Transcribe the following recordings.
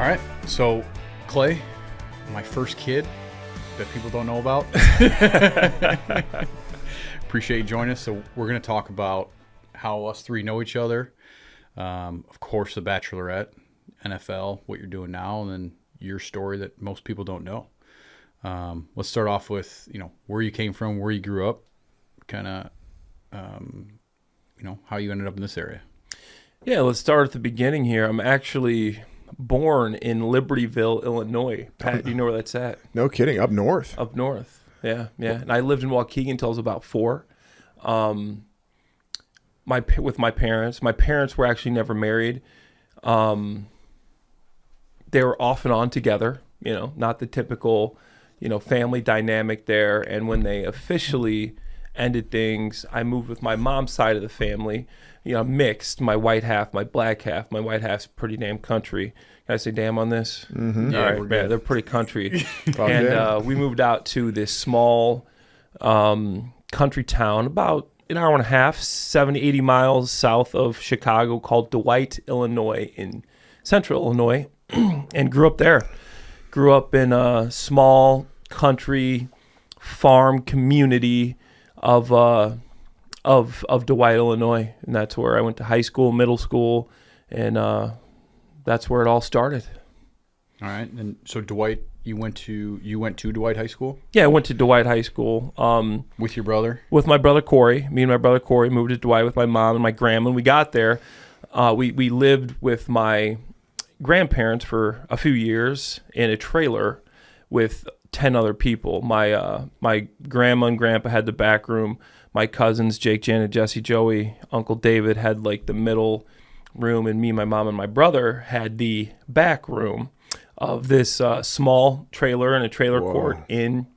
right. So, Clay, my first kid that people don't know about. Appreciate you joining us. So we're going to talk about how us three know each other. Of course, the Bachelorette, NFL, what you're doing now, and then your story that most people don't know. Let's start off with, where you came from, where you grew up, kind of, how you ended up in this area. Yeah, let's start at the beginning here. I'm actually born in Libertyville, Illinois. Pat, do you know where that's at? No kidding. Up north. Up north. Yeah. And I lived in Waukegan until I was about 4. With my parents. My parents were actually never married. They were off and on together, not the typical, family dynamic there. And when they officially ended things, I moved with my mom's side of the family, mixed, my white half, my black half. My white half's pretty damn country. Can I say damn on this? Mm-hmm. Yeah, all right, man, they're pretty country. And we moved out to this small country town about an hour and a half, 70, 80 miles south of Chicago called Dwight, Illinois, in central Illinois, and grew up there. Grew up in a small country farm community of Dwight, Illinois, and that's where I went to high school, middle school, and that's where it all started. All right, and so Dwight, you went to Dwight High School? Yeah, I went to Dwight High School. With your brother? With my brother Corey. Me and my brother Corey moved to Dwight with my mom and my grandma. When we got there, we lived with my grandparents for a few years in a trailer with 10 other people. My grandma and grandpa had the back room. My cousins, Jake, Janet, Jesse, Joey, Uncle David had like the middle room, and me, my mom, and my brother had the back room of this small trailer in a trailer court in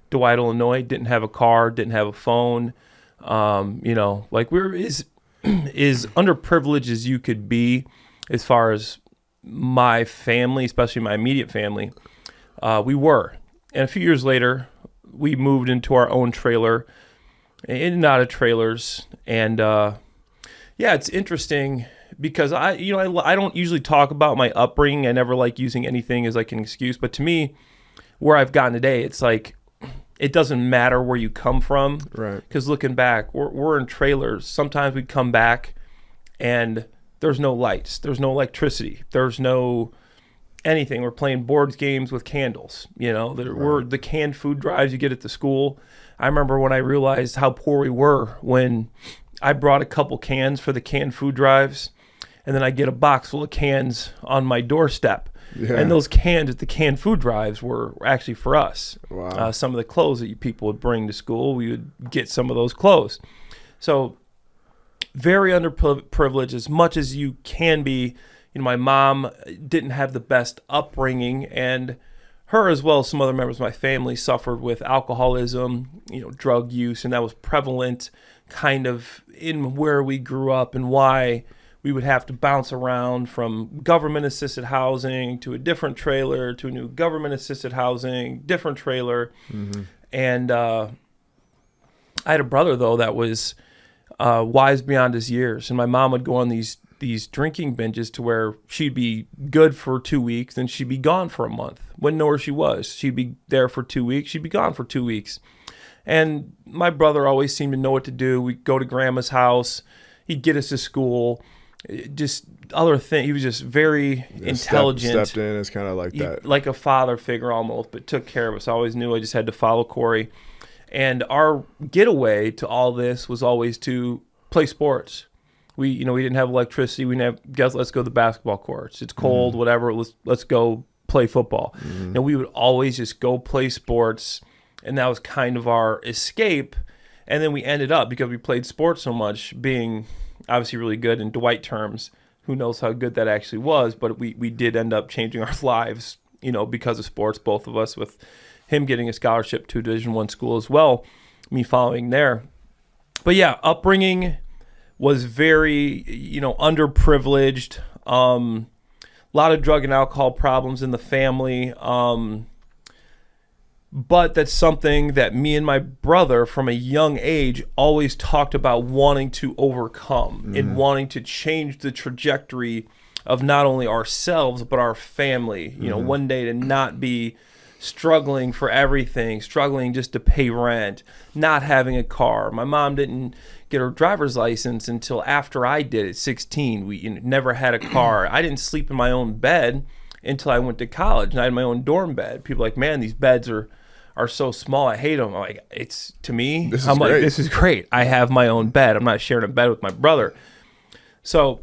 Dwight, Illinois. Didn't have a car, didn't have a phone. Like we were as underprivileged as you could be as far as my family, especially my immediate family. We were. And a few years later, we moved into our own trailer, in and out of trailers. And it's interesting because I don't usually talk about my upbringing. I never like using anything as like an excuse. But to me, where I've gotten today, it's like it doesn't matter where you come from. Right. Because looking back, we're in trailers. Sometimes we come back and there's no lights. There's no electricity. There's no anything. We're playing board games with candles. We're the canned food drives you get at the school. I remember when I realized how poor we were when I brought a couple cans for the canned food drives, and then I get a box full of cans on my doorstep. Yeah. And those cans at the canned food drives were actually for us. Wow. Some of the clothes that people would bring to school, we would get some of those clothes. So very underprivileged as much as you can be. My mom didn't have the best upbringing, and her as well as some other members of my family suffered with alcoholism, drug use, and that was prevalent kind of in where we grew up and why we would have to bounce around from government-assisted housing to a different trailer to a new government-assisted housing, different trailer. Mm-hmm. And I had a brother, though, that was wise beyond his years, and my mom would go on these drinking binges to where she'd be good for 2 weeks, then she'd be gone for a month. Wouldn't know where she was. She'd be there for 2 weeks. She'd be gone for 2 weeks. And my brother always seemed to know what to do. We'd go to grandma's house. He'd get us to school. Just other thing. He was just very intelligent. Stepped in as kind of like that. Like a father figure almost, but took care of us. I always knew I just had to follow Corey. And our getaway to all this was always to play sports. We didn't have electricity. We didn't have, guys, let's go to the basketball courts. It's cold, whatever. Let's go play football. Mm-hmm. And we would always just go play sports, and that was kind of our escape. And then we ended up, because we played sports so much, being obviously really good in Dwight terms. Who knows how good that actually was, but we did end up changing our lives, because of sports, both of us, with him getting a scholarship to a Division I school as well, me following there. But yeah, upbringing was very, underprivileged. A lot of drug and alcohol problems in the family. But that's something that me and my brother from a young age always talked about wanting to overcome and wanting to change the trajectory of not only ourselves but our family. You know, one day to not be struggling for everything, struggling just to pay rent, not having a car. My mom didn't get her driver's license until after I did at 16. We never had a car. I didn't sleep in my own bed until I went to college, and I had my own dorm bed. People are like, man, these beds are so small. I hate them. I'm like, it's, to me, this is great. I have my own bed. I'm not sharing a bed with my brother. So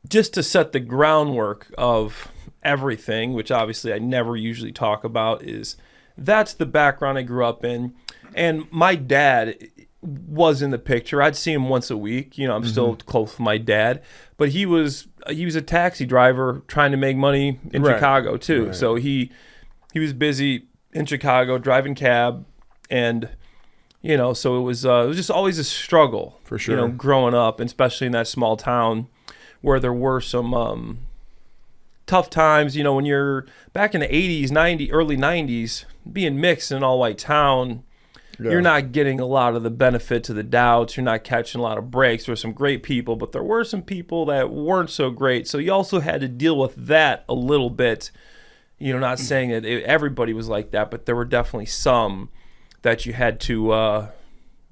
just to set the groundwork of everything, which obviously I never usually talk about, is that's the background I grew up in. And my dad was in the picture. I'd see him once a week. You know, I'm still close with my dad, but he was a taxi driver trying to make money in Chicago too. Right. So he was busy in Chicago driving cab, and you know, so it was just always a struggle for sure. You know, growing up, and especially in that small town where there were some tough times. You know, when you're back in the 80s, early 90s, being mixed in an all-white town, you're not getting a lot of the benefit to the doubts. You're not catching a lot of breaks. There were some great people, but there were some people that weren't so great. So you also had to deal with that a little bit. You know, not saying that everybody was like that, but there were definitely some that you had to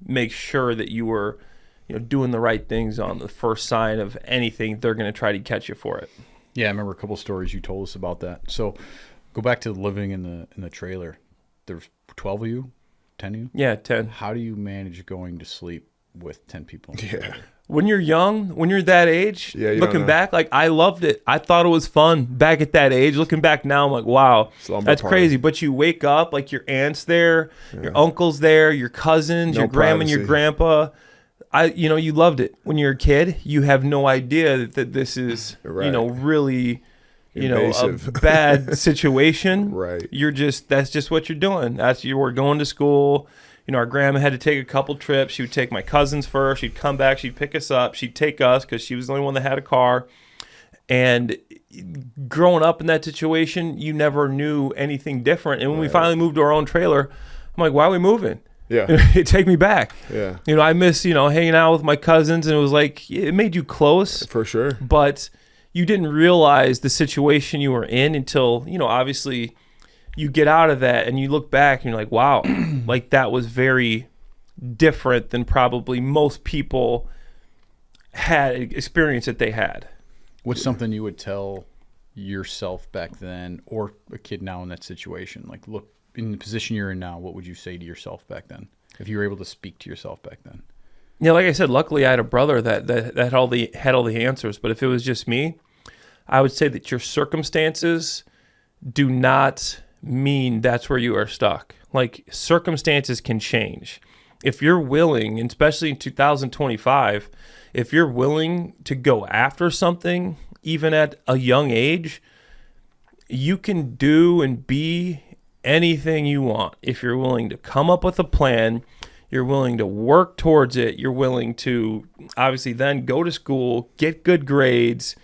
make sure that you were, you know, doing the right things on the first sign of anything. They're going to try to catch you for it. Yeah, I remember a couple stories you told us about that. So go back to living in the trailer. There's 12 of you, 10 of you? Yeah, 10. How do you manage going to sleep with 10 people? Yeah. When you're young, when you're that age, looking back, like, I loved it. I thought it was fun back at that age. Looking back now, I'm like, wow, that's crazy. But you wake up, like, your aunt's there, your uncle's there, your cousins, your grandma and your grandpa. You know, you loved it. When you're a kid, you have no idea that this is, you know, really, you invasive. Know, a bad situation. Right. That's just what you're doing. You were going to school. You know, our grandma had to take a couple trips. She would take my cousins first. She'd come back. She'd pick us up. She'd take us because she was the only one that had a car. And growing up in that situation, you never knew anything different. And when we finally moved to our own trailer, I'm like, why are we moving? Yeah. Take me back. Yeah. You know, I miss, you know, hanging out with my cousins, and it was like, it made you close. For sure. But you didn't realize the situation you were in until, you know, obviously you get out of that and you look back and you're like, wow, like, that was very different than probably most people had experience that they had. What's something you would tell yourself back then, or a kid now in that situation? Like, look, in the position you're in now, what would you say to yourself back then, if you were able to speak to yourself back then? Yeah, like I said, luckily I had a brother that had all the answers. But if it was just me, I would say that your circumstances do not mean that's where you are stuck. Like, circumstances can change. If you're willing, and especially in 2025, if you're willing to go after something, even at a young age, you can do and be anything you want. If you're willing to come up with a plan, you're willing to work towards it, you're willing to obviously then go to school, get good grades,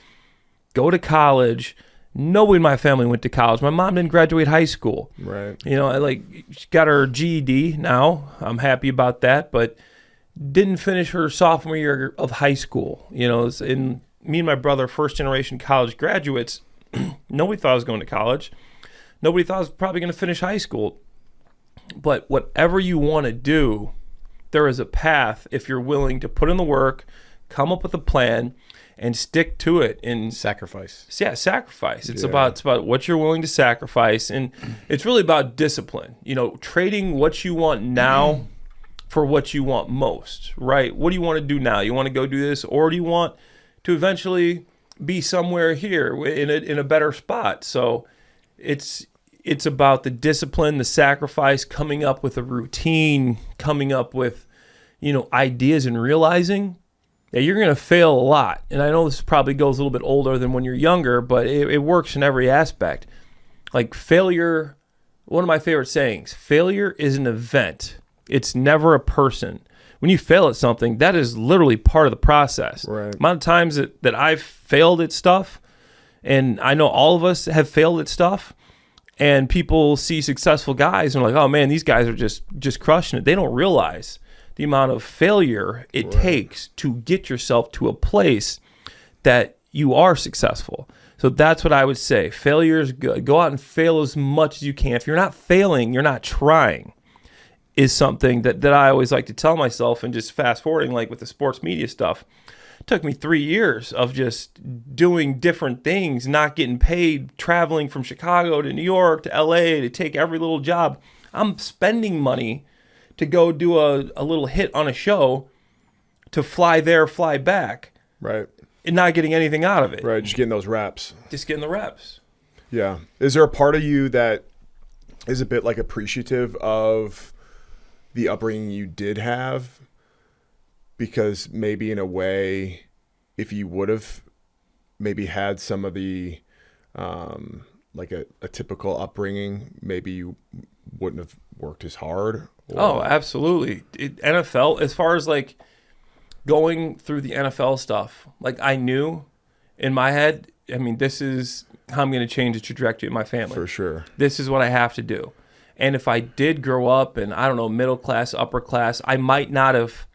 go to college. Nobody in my family went to college. My mom didn't graduate high school. Right. You know, she got her GED now. I'm happy about that, but didn't finish her sophomore year of high school. You know, and me and my brother, first generation college graduates, nobody thought I was going to college. Nobody thought I was probably going to finish high school. But whatever you want to do, there is a path if you're willing to put in the work, come up with a plan, and stick to it. And sacrifice. Yeah, sacrifice. It's about what you're willing to sacrifice, and it's really about discipline. You know, trading what you want now for what you want most. Right? What do you want to do now? You want to go do this, or do you want to eventually be somewhere here in a better spot? So it's about the discipline, the sacrifice, coming up with a routine, coming up with, you know, ideas, and realizing that you're going to fail a lot. And I know this probably goes a little bit older than when you're younger, but it works in every aspect. Like, failure, one of my favorite sayings, failure is an event. It's never a person. When you fail at something, that is literally part of the process. Right. The amount of times that I've failed at stuff, and I know all of us have failed at stuff, and people see successful guys and are like, oh man, these guys are just crushing it. They don't realize the amount of failure it takes to get yourself to a place that you are successful. So that's what I would say. Failure is good. Go out and fail as much as you can. If you're not failing, you're not trying, is something that I always like to tell myself. And just fast forwarding, like with the sports media stuff, it took me 3 years of just doing different things, not getting paid, traveling from Chicago to New York to LA to take every little job. I'm spending money to go do a little hit on a show, to fly there, fly back. Right. And not getting anything out of it. Right, just getting those reps. Just getting the reps. Yeah. Is there a part of you that is a bit like appreciative of the upbringing you did have? Because maybe in a way, if you would have maybe had some of the, like a typical upbringing, maybe you wouldn't have worked as hard? Oh, absolutely. NFL, as far as like going through the NFL stuff, like I knew in my head, I mean, this is how I'm going to change the trajectory of my family. For sure. This is what I have to do. And if I did grow up in, I don't know, middle class, upper class, I might not have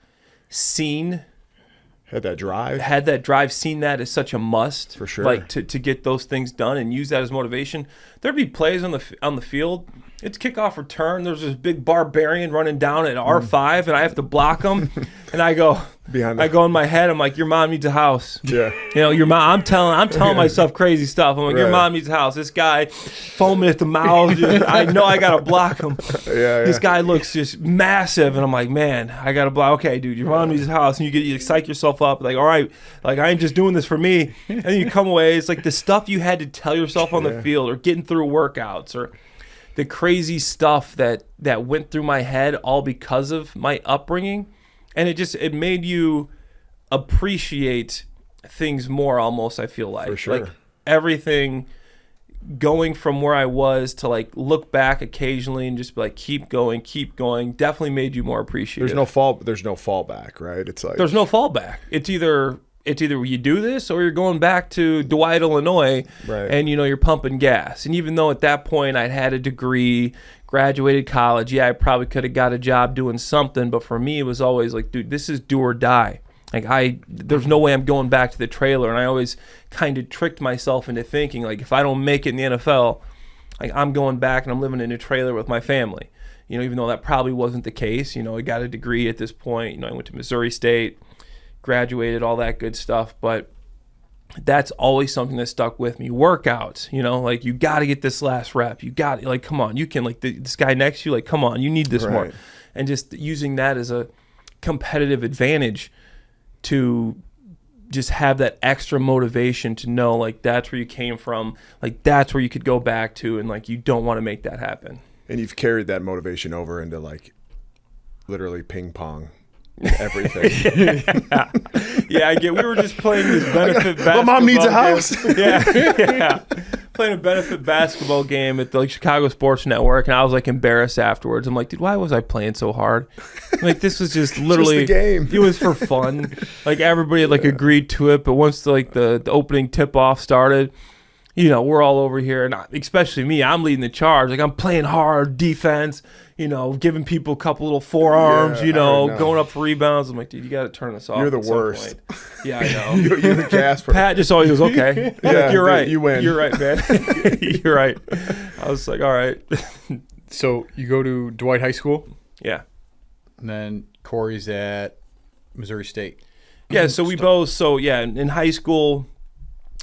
had that drive, seen that as such a must. For sure. Like to get those things done and use that as motivation. There'd be plays on the field. It's kickoff return. There's this big barbarian running down at R5, and I have to block him. And I go in my head, I'm like, your mom needs a house. Yeah. You know, your mom. I'm telling myself crazy stuff. I'm like, your mom needs a house. This guy foaming at the mouth. I know I gotta block him. Yeah. This guy looks just massive, and I'm like, man, I gotta block. Okay, dude, your mom needs a house, and you psych yourself up. Like, all right, like I ain't just doing this for me. And then you come away. It's like the stuff you had to tell yourself on the field, or getting through workouts, or the crazy stuff that went through my head, all because of my upbringing. And it made you appreciate things more, almost, I feel like. For sure. Like everything, going from where I was to like look back occasionally and just be like, keep going, definitely made you more appreciative. There's no fallback, right? It's like there's no fallback. It's either you do this or you're going back to Dwight, Illinois, right, and you're pumping gas. And even though at that point I'd had a degree, graduated college, I probably could have got a job doing something, but for me it was always like, dude, this is do or die. Like there's no way I'm going back to the trailer. And I always kind of tricked myself into thinking, like, if I don't make it in the NFL, like I'm going back and I'm living in a trailer with my family. Even though that probably wasn't the case. I got a degree at this point. I went to Missouri State, graduated, all that good stuff. But that's always something that stuck with me. Workouts, like you got to get this last rep. You got to, like, come on, you can, like this guy next to you, like, come on, you need this more. And just using that as a competitive advantage to just have that extra motivation to know, like, that's where you came from, like that's where you could go back to, and like you don't want to make that happen. And you've carried that motivation over into like literally ping pong. Everything. We were just playing this benefit basketball. My mom needs a house. Playing a benefit basketball game at the Chicago Sports Network, and I was like embarrassed afterwards. I'm like, dude, why was I playing so hard? Like, this was just literally just a game. It was for fun. Like, everybody had agreed to it, but once the opening tip off started, we're all over here, and especially me, I'm leading the charge. Like, I'm playing hard defense, giving people a couple little forearms, going up for rebounds. I'm like, dude, you got to turn this off. You're the worst. Yeah, I know. You're the Casper. Pat just always goes, okay. Yeah, you're right. You win. You're right, man. You're right. I was like, all right. So you go to Dwight High School? Yeah. And then Corey's at Missouri State. Yeah, so we both, in high school,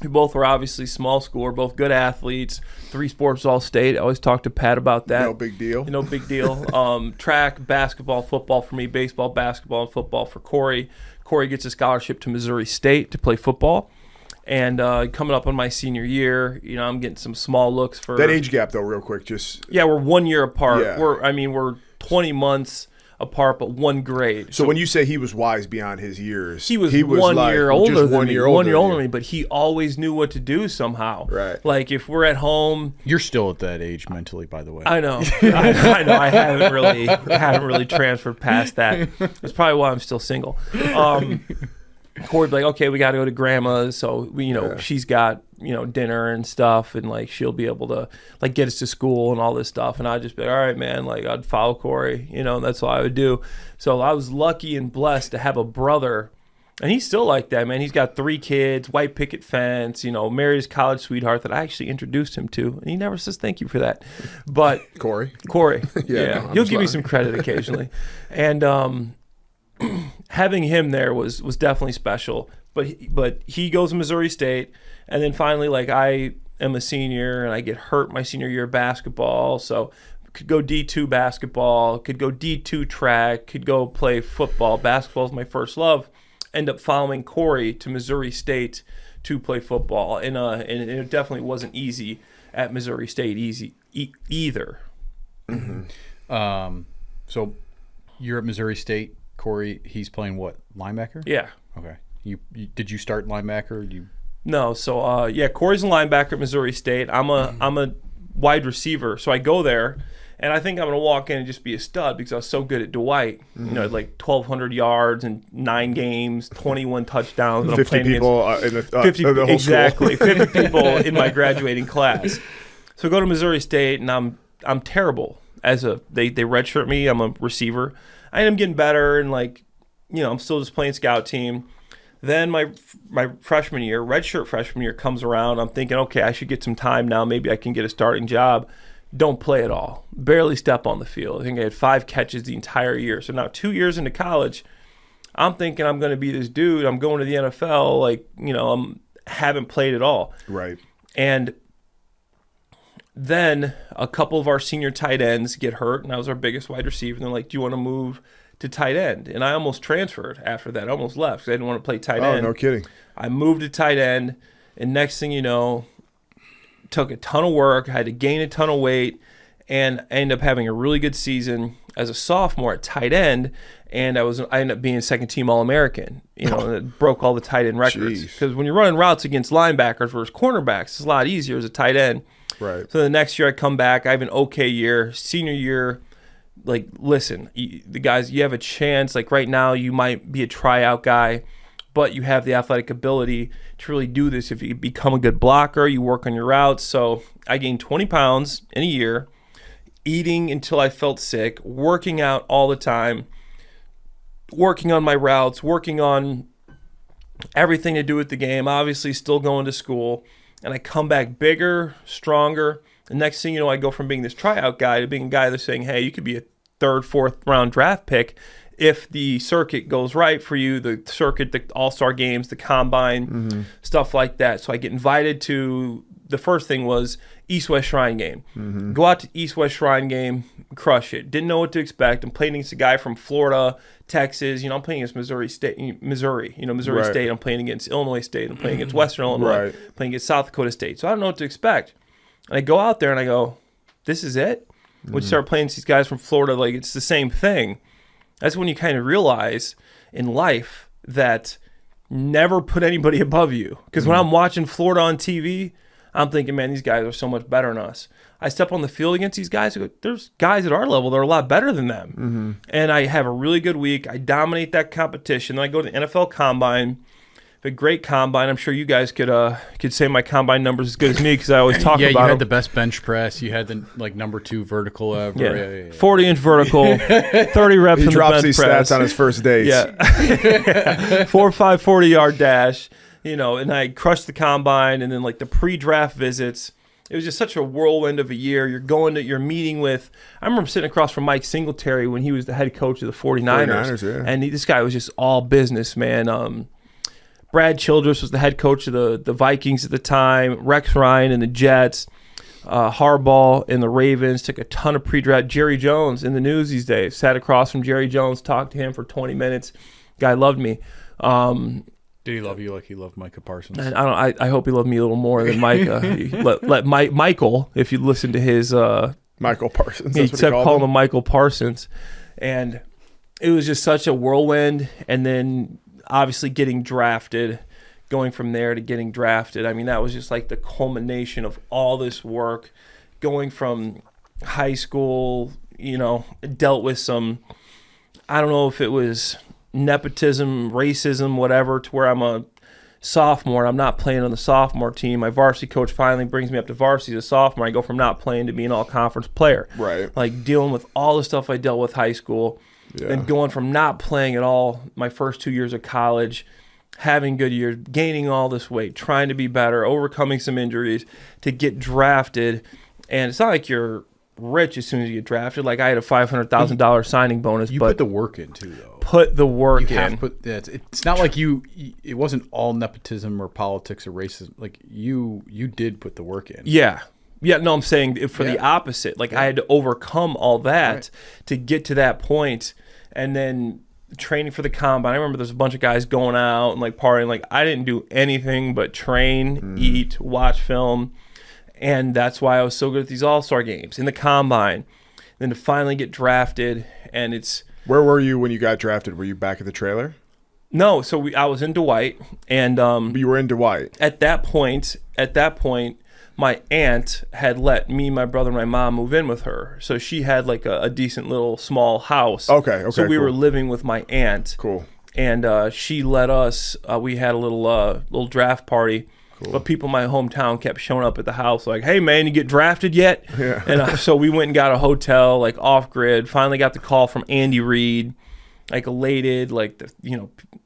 we both were obviously small school. We're both good athletes. 3 sports all state. I always talk to Pat about that. No big deal. No big deal. Track, basketball, football for me. Baseball, basketball, and football for Corey. Corey gets a scholarship to Missouri State to play football. And coming up on my senior year, I'm getting some small looks for that age gap though. Real quick, we're 1 year apart. Yeah. We're 20 months apart, but 1 grade. So when you say he was wise beyond his years, he was 1 year older than me. 1 year older than me, but he always knew what to do somehow. Right. Like if we're at home, you're still at that age mentally, by the way. I know. I know. I haven't really transferred past that. That's probably why I'm still single. Corey'd be like, okay, we got to go to grandma's. So she's got, dinner and stuff, and like she'll be able to like get us to school and all this stuff. And I'd just be like, all right, man, like I'd follow Corey, and that's all I would do. So I was lucky and blessed to have a brother And he's still like that, man. He's got 3 kids, white picket fence, married his college sweetheart that I actually introduced him to. And he never says thank you for that. But Corey. Yeah. No, He'll give me some credit occasionally. And having him there was definitely special. But he goes to Missouri State. And then finally, like, I am a senior and I get hurt my senior year of basketball. So could go D2 basketball, could go D2 track, could go play football. Basketball is my first love. End up following Corey to Missouri State to play football, and it definitely wasn't easy at Missouri State either. Mm-hmm. So you're at Missouri State, Corey. He's playing what, linebacker? Yeah. Okay. You did you start linebacker? No. So Corey's a linebacker at Missouri State. I'm a wide receiver. So I go there. And I think I'm going to walk in and just be a stud because I was so good at Dwight. Like 1,200 yards and 9 games, 21 touchdowns. 50 people in the 50, whole exactly, school. 50 people in my graduating class. So I go to Missouri State, and I'm terrible. They redshirt me. I'm a receiver. I end up getting better, and I'm still just playing scout team. Then my freshman year, redshirt freshman year comes around. I'm thinking, okay, I should get some time now. Maybe I can get a starting job. Don't play at all. Barely step on the field. I think I had 5 catches the entire year. So now 2 years into college, I'm thinking I'm going to be this dude. I'm going to the NFL. Haven't played at all. Right. And then a couple of our senior tight ends get hurt, and I was our biggest wide receiver. And they're like, do you want to move to tight end? And I almost transferred after that. I almost left because I didn't want to play tight end. Oh, no kidding. I moved to tight end, and next thing you know, took a ton of work, had to gain a ton of weight, and I ended up having a really good season as a sophomore at tight end, and I ended up being second-team All-American, and it broke all the tight end records. Because when you're running routes against linebackers versus cornerbacks, it's a lot easier as a tight end. Right. So the next year I come back, I have an okay year. Senior year, listen, the guys, you have a chance. Right now, you might be a tryout guy, but you have the athletic ability to really do this if you become a good blocker, you work on your routes. So I gained 20 pounds in a year, eating until I felt sick, working out all the time, working on my routes, working on everything to do with the game, obviously still going to school. And I come back bigger, stronger. The next thing you know, I go from being this tryout guy to being a guy that's saying, hey, you could be a 3rd, 4th round draft pick if the circuit goes right for you, the circuit, the all-star games, the combine, stuff like that. So I get invited to, the first thing was East-West Shrine game. Go out to East-West Shrine game, crush it. Didn't know what to expect. I'm playing against a guy from Florida, Texas. I'm playing against Missouri State. Missouri State. I'm playing against Illinois State. I'm playing against Western Illinois. Playing against South Dakota State. So I don't know what to expect. And I go out there and I go, this is it? When you start playing these guys from Florida, it's the same thing. That's when you kind of realize in life that never put anybody above you. Because when I'm watching Florida on TV, I'm thinking, man, these guys are so much better than us. I step on the field against these guys. I go, there's guys at our level that are a lot better than them. And I have a really good week. I dominate that competition. Then I go to the NFL Combine. A great combine. I'm sure you guys could say my combine numbers as good as me because I always talk about you had them. the best bench press. You had the number 2 vertical ever. Yeah. 40-inch vertical, 30 reps in the bench press. He drops these stats on his first dates. Yeah. 4.5 40-yard dash. And I crushed the combine, and then the pre-draft visits. It was just such a whirlwind of a year. You're meeting with. I remember sitting across from Mike Singletary when he was the head coach of the 49ers. Yeah. And this guy was just all business, man. Brad Childress was the head coach of the Vikings at the time. Rex Ryan and the Jets. Harbaugh and the Ravens. Took a ton of pre-draft. Jerry Jones in the news these days. Sat across from Jerry Jones. Talked to him for 20 minutes. Guy loved me. Did he love you like he loved Micah Parsons? I hope he loved me a little more than Micah. let Michael, if you listen to his... Michael Parsons. He kept calling him Michael Parsons. And it was just such a whirlwind. And then... obviously getting drafted, going from there to getting drafted. I mean, that was just the culmination of all this work. Going from high school, dealt with some, I don't know if it was nepotism, racism, whatever, to where I'm a sophomore. I'm not playing on the sophomore team. My varsity coach finally brings me up to varsity as a sophomore. I go from not playing to being an all-conference player. Right. Dealing with all the stuff I dealt with high school. Yeah. And going from not playing at all my first 2 years of college having good years, gaining all this weight, trying to be better, overcoming some injuries to get drafted. And it's not like you're rich as soon as you get drafted. Like I had a $500,000 signing bonus. You but put the work in too, though. Put the work You have in. to put, it's not like it wasn't all nepotism or politics or racism. Like you did put the work in. Yeah. Yeah, no, I'm saying for the opposite. Like I had to overcome all that to get to that point, and then training for the combine. I remember there's a bunch of guys going out and like partying. Like I didn't do anything but train, eat, watch film, and that's why I was so good at these All-Star games in the combine. Then to finally get drafted, and it's Where were you when you got drafted? Were you back at the trailer? no. So I was in Dwight, and You were in Dwight. at that point, my aunt had let me, my brother, and my mom move in with her. So she had like a decent little small house. Okay, So we cool. were living with my aunt. Cool. And she let us, we had a little draft party. Cool. But people in my hometown kept showing up at the house like, hey, man, you get drafted yet? Yeah. And so we went and got a hotel, like off-grid. Finally got the call from Andy Reid, like elated, like,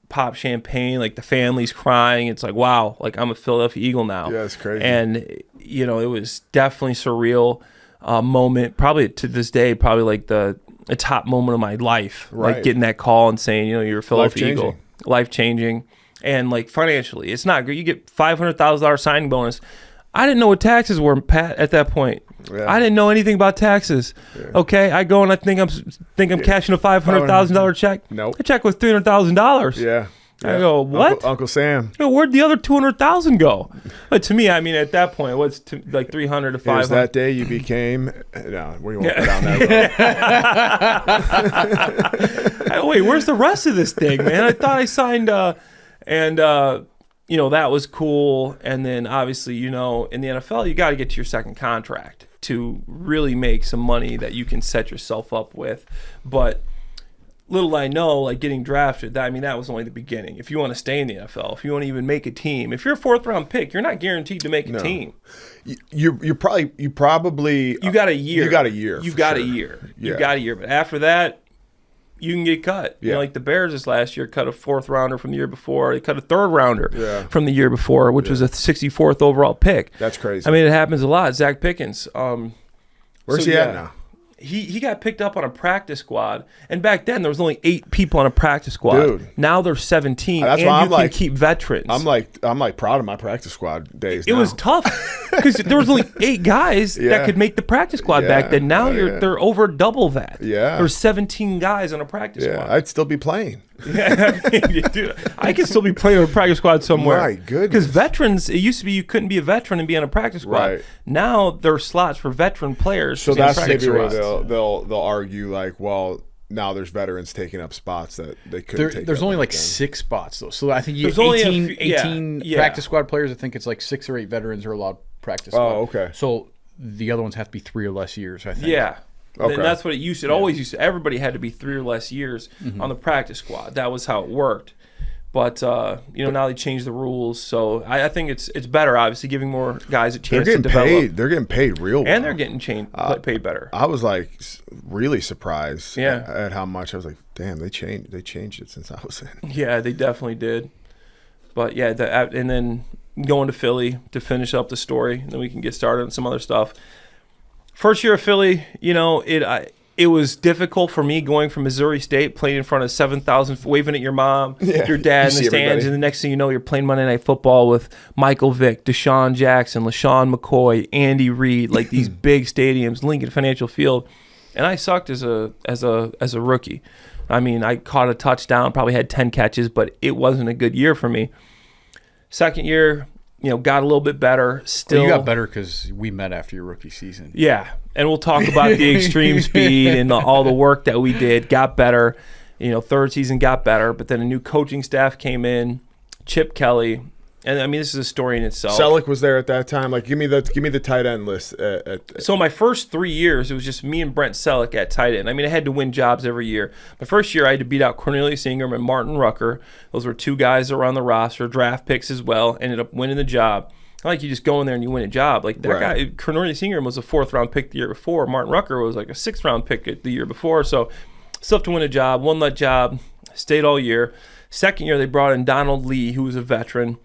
pop champagne, like the family's crying. It's like, wow, like I'm a Philadelphia Eagle now. Yeah, it's crazy. And, it was definitely surreal moment. Probably to this day, probably like the top moment of my life. Right. Like getting that call and saying, you're a Philadelphia Life-changing. Eagle. Life-changing. And like financially, it's not good. You get $500,000 signing bonus. I didn't know what taxes were, Pat, at that point. Yeah. I didn't know anything about taxes. Yeah. Okay, I go and I think I'm cashing a $500,000 check. Nope. The check was $300,000. Yeah. I go, what? Uncle Sam. Where'd the other $200,000 go? But to me, I mean, at that point, what's like 300 to 500? It was that day you became. No, we won't go down that road. Wait, where's the rest of this thing, man? I thought I signed, that was cool. And then obviously, in the NFL, you got to get to your second contract to really make some money that you can set yourself up with. But little I know, like getting drafted, that was only the beginning. If you want to stay in the NFL, if you want to even make a team, if you're a 4th round pick, you're not guaranteed to make a team. You probably you got a year. You got a year. You've got a sure. year. Yeah. You've got a year. But after that, you can get cut. Yeah. Like the Bears this last year cut a 4th rounder from the year before. They cut a 3rd rounder from the year before, which was a 64th overall pick. That's crazy. It happens a lot. Zach Pickens. Where's he at now? He got picked up on a practice squad, and back then there was only 8 people on a practice squad. Dude. Now there's 17, That's and why you I'm can like- keep veterans. I'm like proud of my practice squad days. It now. was tough because there was only 8 guys that could make the practice squad back then. Now they're over double that. Yeah. There's 17 guys on a practice Yeah, squad. I'd still be playing. Dude, I could still be playing on a practice squad somewhere. My goodness. Because veterans, it used to be you couldn't be a veteran and be on a practice squad. Right. Now there are slots for veteran players. So to be on that's practice maybe where squads. they'll argue like, well, now there's veterans taking up spots that they couldn't take. There's up only back like then. 6 spots though. So I think you There's only a 18, few- 18 yeah. practice squad players. I think it's like 6 or 8 veterans are allowed practice squad. Oh, okay. So the other ones have to be 3 or less years, I think. Yeah. Okay. And that's what it used to. It always used to. Everybody had to be 3 or less years on the practice squad. That was how it worked. But now they changed the rules, so I think it's better. Obviously, giving more guys a chance to develop. Paid. They're getting paid real well. And they're getting paid better. I was like really surprised Yeah. at how much. I was like, damn, they changed it since I was in. Yeah, they definitely did. But yeah, and then going to Philly to finish up the story, and then we can get started on some other stuff. First year of Philly, it was difficult for me going from Missouri State, playing in front of 7,000, waving at your mom, your dad in the see stands, everybody. and the next thing you know, you're playing Monday Night Football with Michael Vick, Deshaun Jackson, LaShawn McCoy, Andy Reid, like these big stadiums, Lincoln Financial Field, and I sucked as a rookie. I caught a touchdown, probably had 10 catches, but it wasn't a good year for me. Second year, got a little bit better. Still, Well, you got better because we met after your rookie season. yeah, and we'll talk about the extreme speed and all the work that we did. Got better. Third season got better, but then a new coaching staff came in, Chip Kelly, and this is a story in itself. Selleck was there at that time. Like, give me the tight end list. So my first 3 years, it was just me and Brent Selleck at tight end. I had to win jobs every year. My first year, I had to beat out Cornelius Ingram and Martin Rucker. Those were 2 guys that were on the roster, draft picks as well. Ended up winning the job. Not like you just go in there and you win a job. Like that Right. guy, Cornelius Ingram was a 4th round pick the year before. Martin Rucker was like a 6th round pick the year before. So still have to win a job. Won that job. Stayed all year. Second year, they brought in Donald Lee, who was a veteran.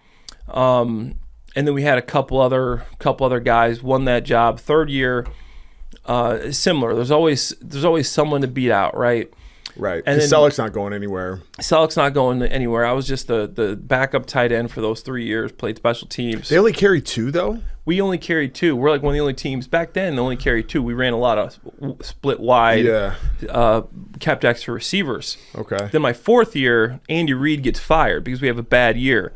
And then we had a couple other guys won that job. Third year, similar. There's always someone to beat out, right? Right. And Because Selleck's not going anywhere. Selleck's not going anywhere. I was just the backup tight end for those 3 years, played special teams. They only carry 2, though? We only carried 2. We're like one of the only teams back then that only carried 2. We ran a lot of split wide, kept extra receivers. Okay. Then my 4th year, Andy Reid gets fired because we have a bad year.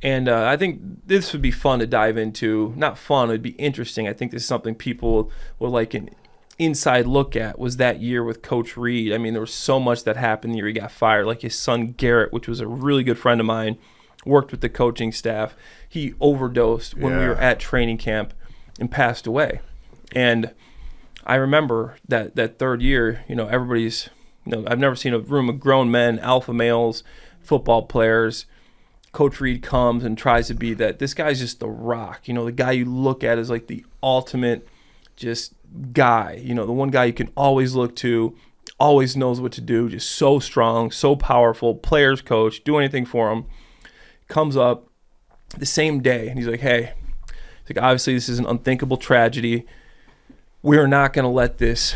And I think this would be fun to dive into. Not fun, it would be interesting. I think this is something people would like an inside look at, was that year with Coach Reid. I mean, there was so much that happened the year he got fired. Like his son Garrett, which was a really good friend of mine, worked with the coaching staff. He overdosed when we were at training camp and passed away. And I remember that third year, everybody's, I've never seen a room of grown men, alpha males, football players. Coach Reid comes and tries to be that. This guy's just the rock. The guy you look at is like the ultimate just guy. The one guy you can always look to, always knows what to do, just so strong, so powerful, players coach, do anything for him. Comes up the same day and he's like, hey, obviously this is an unthinkable tragedy. We're not going to let this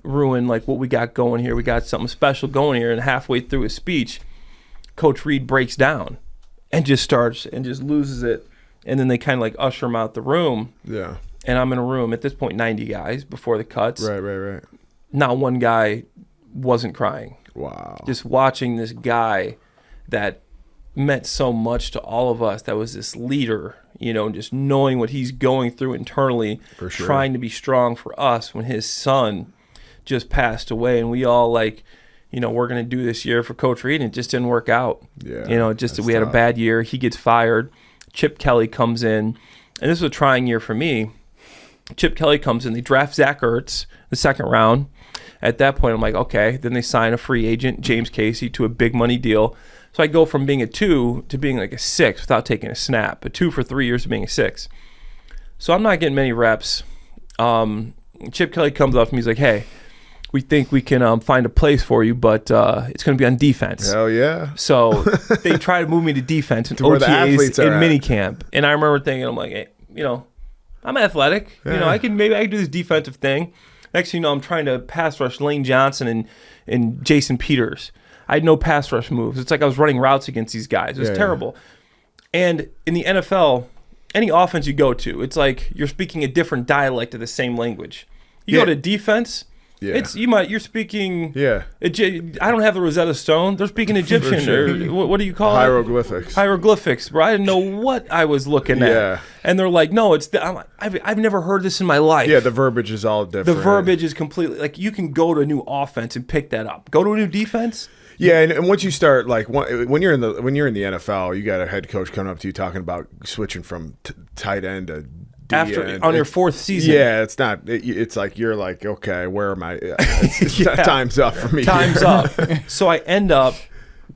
ruin like what we got going here. We got something special going here. And halfway through his speech, Coach Reid breaks down and just starts and just loses it. And then they kind of like usher him out the room. Yeah. And I'm in a room at this point, 90 guys before the cuts. Right. Not one guy wasn't crying. Wow. Just watching this guy that meant so much to all of us, that was this leader, just knowing what he's going through internally, For sure. trying to be strong for us when his son just passed away. And we all like, we're going to do this year for Coach Reid, and it just didn't work out. Yeah. We had a bad year. He gets fired. Chip Kelly comes in, and this was a trying year for me. Chip Kelly comes in. They draft Zach Ertz the second round. At that point, I'm like, okay. Then they sign a free agent, James Casey, to a big money deal. So I go from being a 2 to being like a 6 without taking a snap. A 2 for 3 years to being a 6. So I'm not getting many reps. Chip Kelly comes up to me. He's like, hey, we think we can find a place for you, but it's going to be on defense. Hell yeah. So they try to move me to defense in where the OTAs athletes in are at. minicamp. And I remember thinking, I'm like, hey, I'm athletic. Yeah. I can do this defensive thing. Next thing you know, I'm trying to pass rush Lane Johnson and Jason Peters. I had no pass rush moves. It's like I was running routes against these guys. It was terrible. And in the NFL, any offense you go to, it's like you're speaking a different dialect of the same language. You go to defense, you're speaking. Yeah. I don't have the Rosetta Stone. They're speaking Egyptian or what do you call Hieroglyphics. it? Hieroglyphics. Bro, I didn't know what I was looking at. Yeah. And they're like, no, I've never heard this in my life. Yeah, the verbiage is all different. The verbiage is completely like you can go to a new offense and pick that up. Go to a new defense. Yeah, and once you start like when you're in the NFL, you got a head coach coming up to you talking about switching from tight end to D after end. on your 4th season. Yeah, it's not. It's like you're like, okay, where am I? Time's up for me. Time's up. So I end up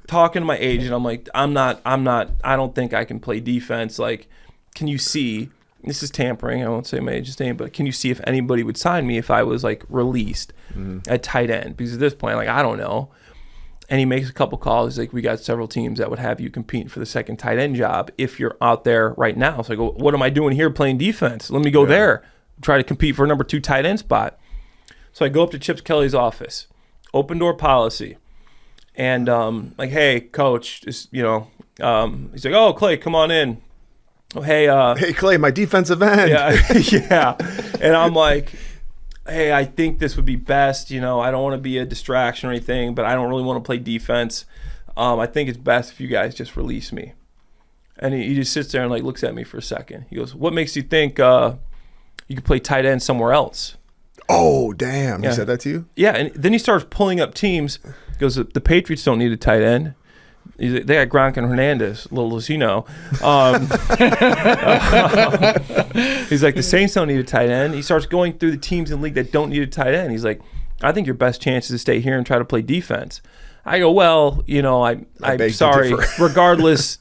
talking to my agent. I'm like, I don't think I can play defense. Like, can you see? This is tampering. I won't say my agent's name, but can you see if anybody would sign me if I was like released at tight end? Because at this point, like, I don't know. And he makes a couple calls. He's like, we got several teams that would have you compete for the second tight end job if you're out there right now. So I go, what am I doing here playing defense? Let me go there. Try to compete for a number 2 tight end spot. So I go up to Chip Kelly's office, open door policy. And like, hey, coach, just, he's like, oh, Clay, come on in. Oh, hey, Clay, my defensive end. Yeah. And I'm like, hey, I think this would be best. I don't want to be a distraction or anything, but I don't really want to play defense. I think it's best if you guys just release me. And he just sits there and like looks at me for a second. He goes, what makes you think you could play tight end somewhere else? Oh, damn. He said that to you? Yeah, and then he starts pulling up teams. He goes, the Patriots don't need a tight end. They got Gronk and Hernandez, little as you know. He's like, the Saints don't need a tight end. He starts going through the teams in the league that don't need a tight end. He's like, I think your best chance is to stay here and try to play defense. I go, well, I'm sorry. Regardless,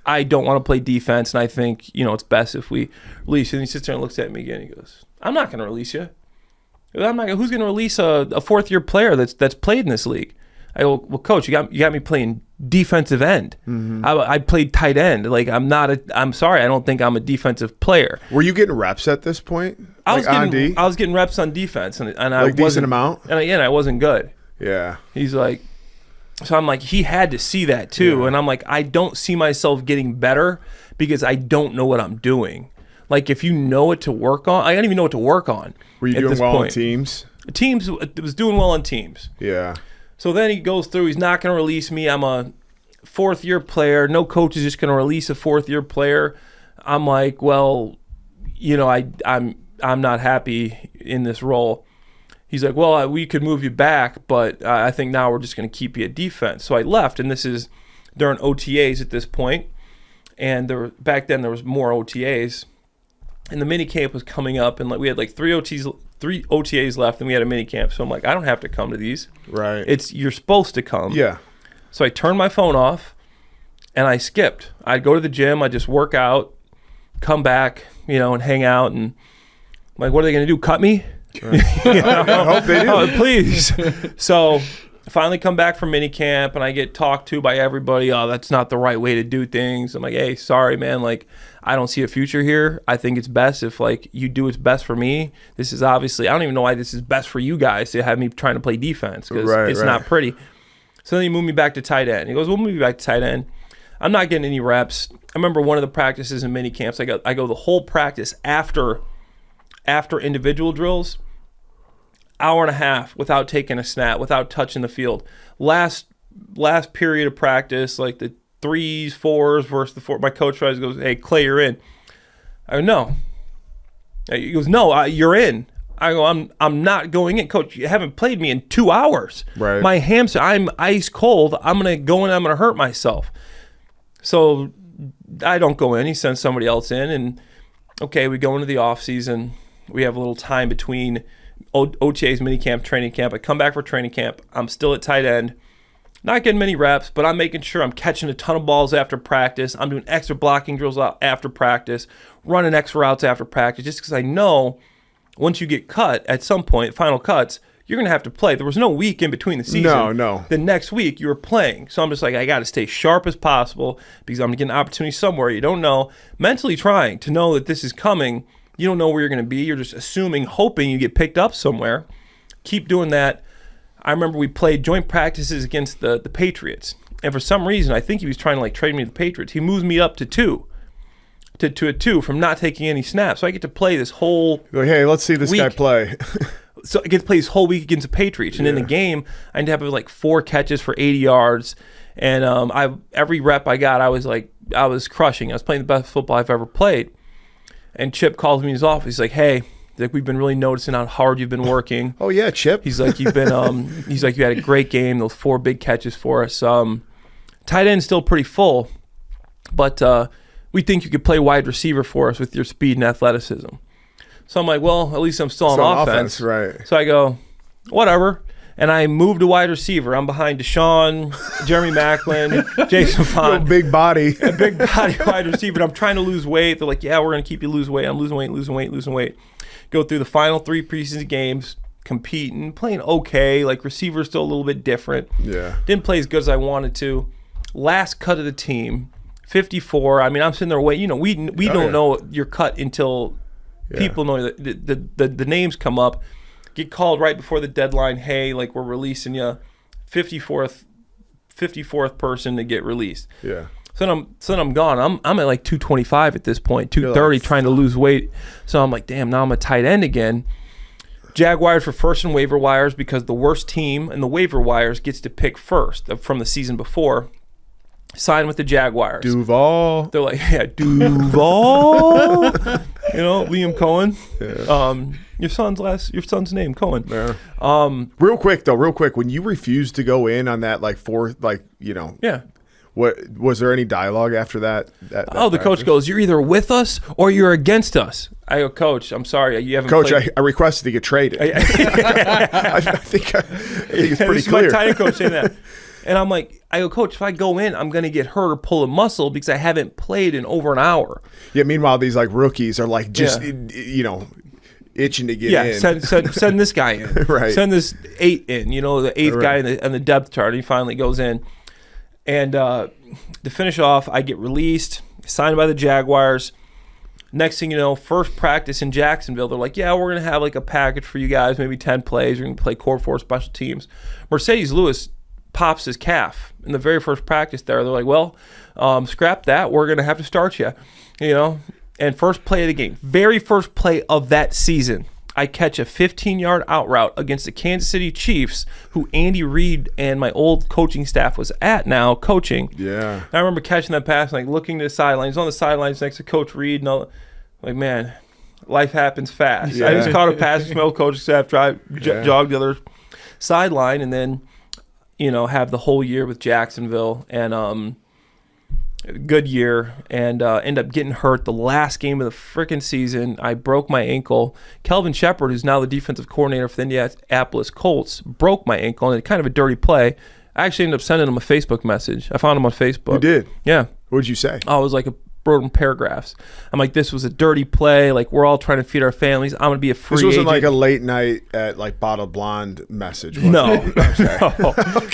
I don't want to play defense, and I think, it's best if we release you. And he sits there and looks at me again. He goes, I'm not going to release you. Who's going to release a 4th-year player that's played in this league? I go, well, coach, you got me playing defensive end. I played tight end. Like, I'm sorry, I don't think I'm a defensive player. Were you getting reps at this point? I was getting reps on defense, and I like decent amount. And again, I wasn't good. Yeah. He's like, so I'm like, he had to see that too, and I'm like, I don't see myself getting better because I don't know what I'm doing. Like, if you know what to work on, I don't even know what to work on. Were you doing well on teams? Teams, it was doing well on teams. Yeah. So then he goes through, he's not going to release me. I'm a fourth-year player. No coach is just going to release a fourth-year player. I'm like, well, you know, I'm not happy in this role. He's like, well, we could move you back, but I think now we're just going to keep you at defense. So I left, and this is during OTAs at this point. And back then there was more OTAs. And the mini camp was coming up, and we had like three OTAs left, and we had a mini camp. So I'm like, I don't have to come to these. Right. You're supposed to come. Yeah. So I turned my phone off, and I skipped. I'd go to the gym, I'd just work out, come back, you know, and hang out, and I'm like, what are they going to do? Cut me? Right. I hope they do. Oh, please. So I finally come back from mini camp, and I get talked to by everybody. Oh, that's not the right way to do things. I'm like, hey, sorry, man. Like, I don't see a future here. I think it's best if, like, you do what's best for me. This is obviously, I don't even know why this is best for you guys to have me trying to play defense, because it's not pretty. So then he moved me back to tight end. He goes, we'll move you back to tight end. I'm not getting any reps. I remember one of the practices in mini camps, I go the whole practice after individual drills, hour and a half without taking a snap, without touching the field. Last period of practice, like the 3s, 4s versus the 4. My coach tries to goes, hey, Clay, you're in. I go, no. He goes, no, you're in. I go, I'm not going in. Coach, you haven't played me in 2 hours. Right. My hamstring, I'm ice cold. I'm going to go in, I'm going to hurt myself. So I don't go in. He sends somebody else in. And, okay, we go into the off season. We have a little time between OTA's minicamp, training camp. I come back for training camp. I'm still at tight end. Not getting many reps, but I'm making sure I'm catching a ton of balls after practice. I'm doing extra blocking drills after practice, running extra routes after practice, just because I know once you get cut at some point, final cuts, you're going to have to play. There was no week in between the season. No. The next week you were playing. So I'm just like, I got to stay sharp as possible because I'm going to get an opportunity somewhere you don't know. Mentally trying to know that this is coming. You don't know where you're going to be. You're just assuming, hoping you get picked up somewhere. Keep doing that. I remember we played joint practices against the Patriots. And for some reason, I think he was trying to like trade me to the Patriots. He moves me up to 2. To a 2 from not taking any snaps. So I get to play this whole like, hey, let's see this week. Guy play. So I get to play this whole week against the Patriots. And in the game, I ended up with like 4 catches for 80 yards. And every rep I got, I was crushing. I was playing the best football I've ever played. And Chip calls me in his office. He's like, hey, we've been really noticing how hard you've been working. Oh yeah, Chip. He's like, you had a great game. Those 4 big catches for us. Tight end's still pretty full, but we think you could play wide receiver for us with your speed and athleticism. So I'm like, well, at least I'm still on offense. Right. So I go, whatever. And I moved to wide receiver. I'm behind Deshaun, Jeremy Macklin, Jason Font. Big body. A big body wide receiver. And I'm trying to lose weight. They're like, yeah, we're going to keep you lose weight. I'm losing weight. Go through the final 3 preseason games, competing, playing okay. Like, receivers still a little bit different. Yeah. Didn't play as good as I wanted to. Last cut of the team, 54. I mean, I'm sitting there waiting. You know, we don't know you're cut until people know that the names come up. Get called right before the deadline. Hey, like, we're releasing you. 54th person to get released. Yeah. So then I'm gone. I'm at like 225 at this point, 230, trying to lose weight. So I'm like, damn, now I'm a tight end again. Jaguars for first in waiver wires because the worst team in the waiver wires gets to pick first from the season before. Sign with the Jaguars. Duval. They're like, yeah, Duval. You know, Liam Cohen. Yeah. Your son's name, Cohen. Yeah. Real quick, when you refused to go in on that Yeah. What was there any dialogue after that? The coach goes, "You're either with us or you're against us." I go, "Coach, I'm sorry, you haven't." Coach, played. I requested to get traded. I think it's pretty clear. My tight end coach saying that, and I'm like, I go, "Coach, if I go in, I'm gonna get hurt or pull a muscle because I haven't played in over an hour." Yeah. Meanwhile, these like rookies are like just itching to get in. Send this guy in. Right. Send this 8 in, the 8th guy in the depth chart. He finally goes in. And to finish off, I get released, signed by the Jaguars. Next thing you know, first practice in Jacksonville, they're like, yeah, we're going to have like a package for you guys, maybe 10 plays. You're going to play core 4 special teams. Mercedes Lewis pops his calf in the very first practice there. They're like, well, scrap that. We're going to have to start you, And first play of the game, very first play of that season, I catch a 15-yard out route against the Kansas City Chiefs, who Andy Reid and my old coaching staff was at now coaching. Yeah. And I remember catching that pass, like looking to the sidelines, on the sidelines next to Coach Reid, and all, like, man, life happens fast. Yeah. I just caught a pass from my old coaching staff, jogged the other sideline, and then, have the whole year with Jacksonville, and good year, and end up getting hurt the last game of the freaking season. I broke my ankle. Kelvin Shepard, who's now the defensive coordinator for the Indianapolis Colts, broke my ankle in kind of a dirty play. I actually ended up sending him a Facebook message. I found him on Facebook. You did? Yeah. What did you say? I was like, wrote him paragraphs. I'm like, this was a dirty play. Like, we're all trying to feed our families. I'm going to be a free agent. This wasn't like a late night at like Bottled Blonde message. No.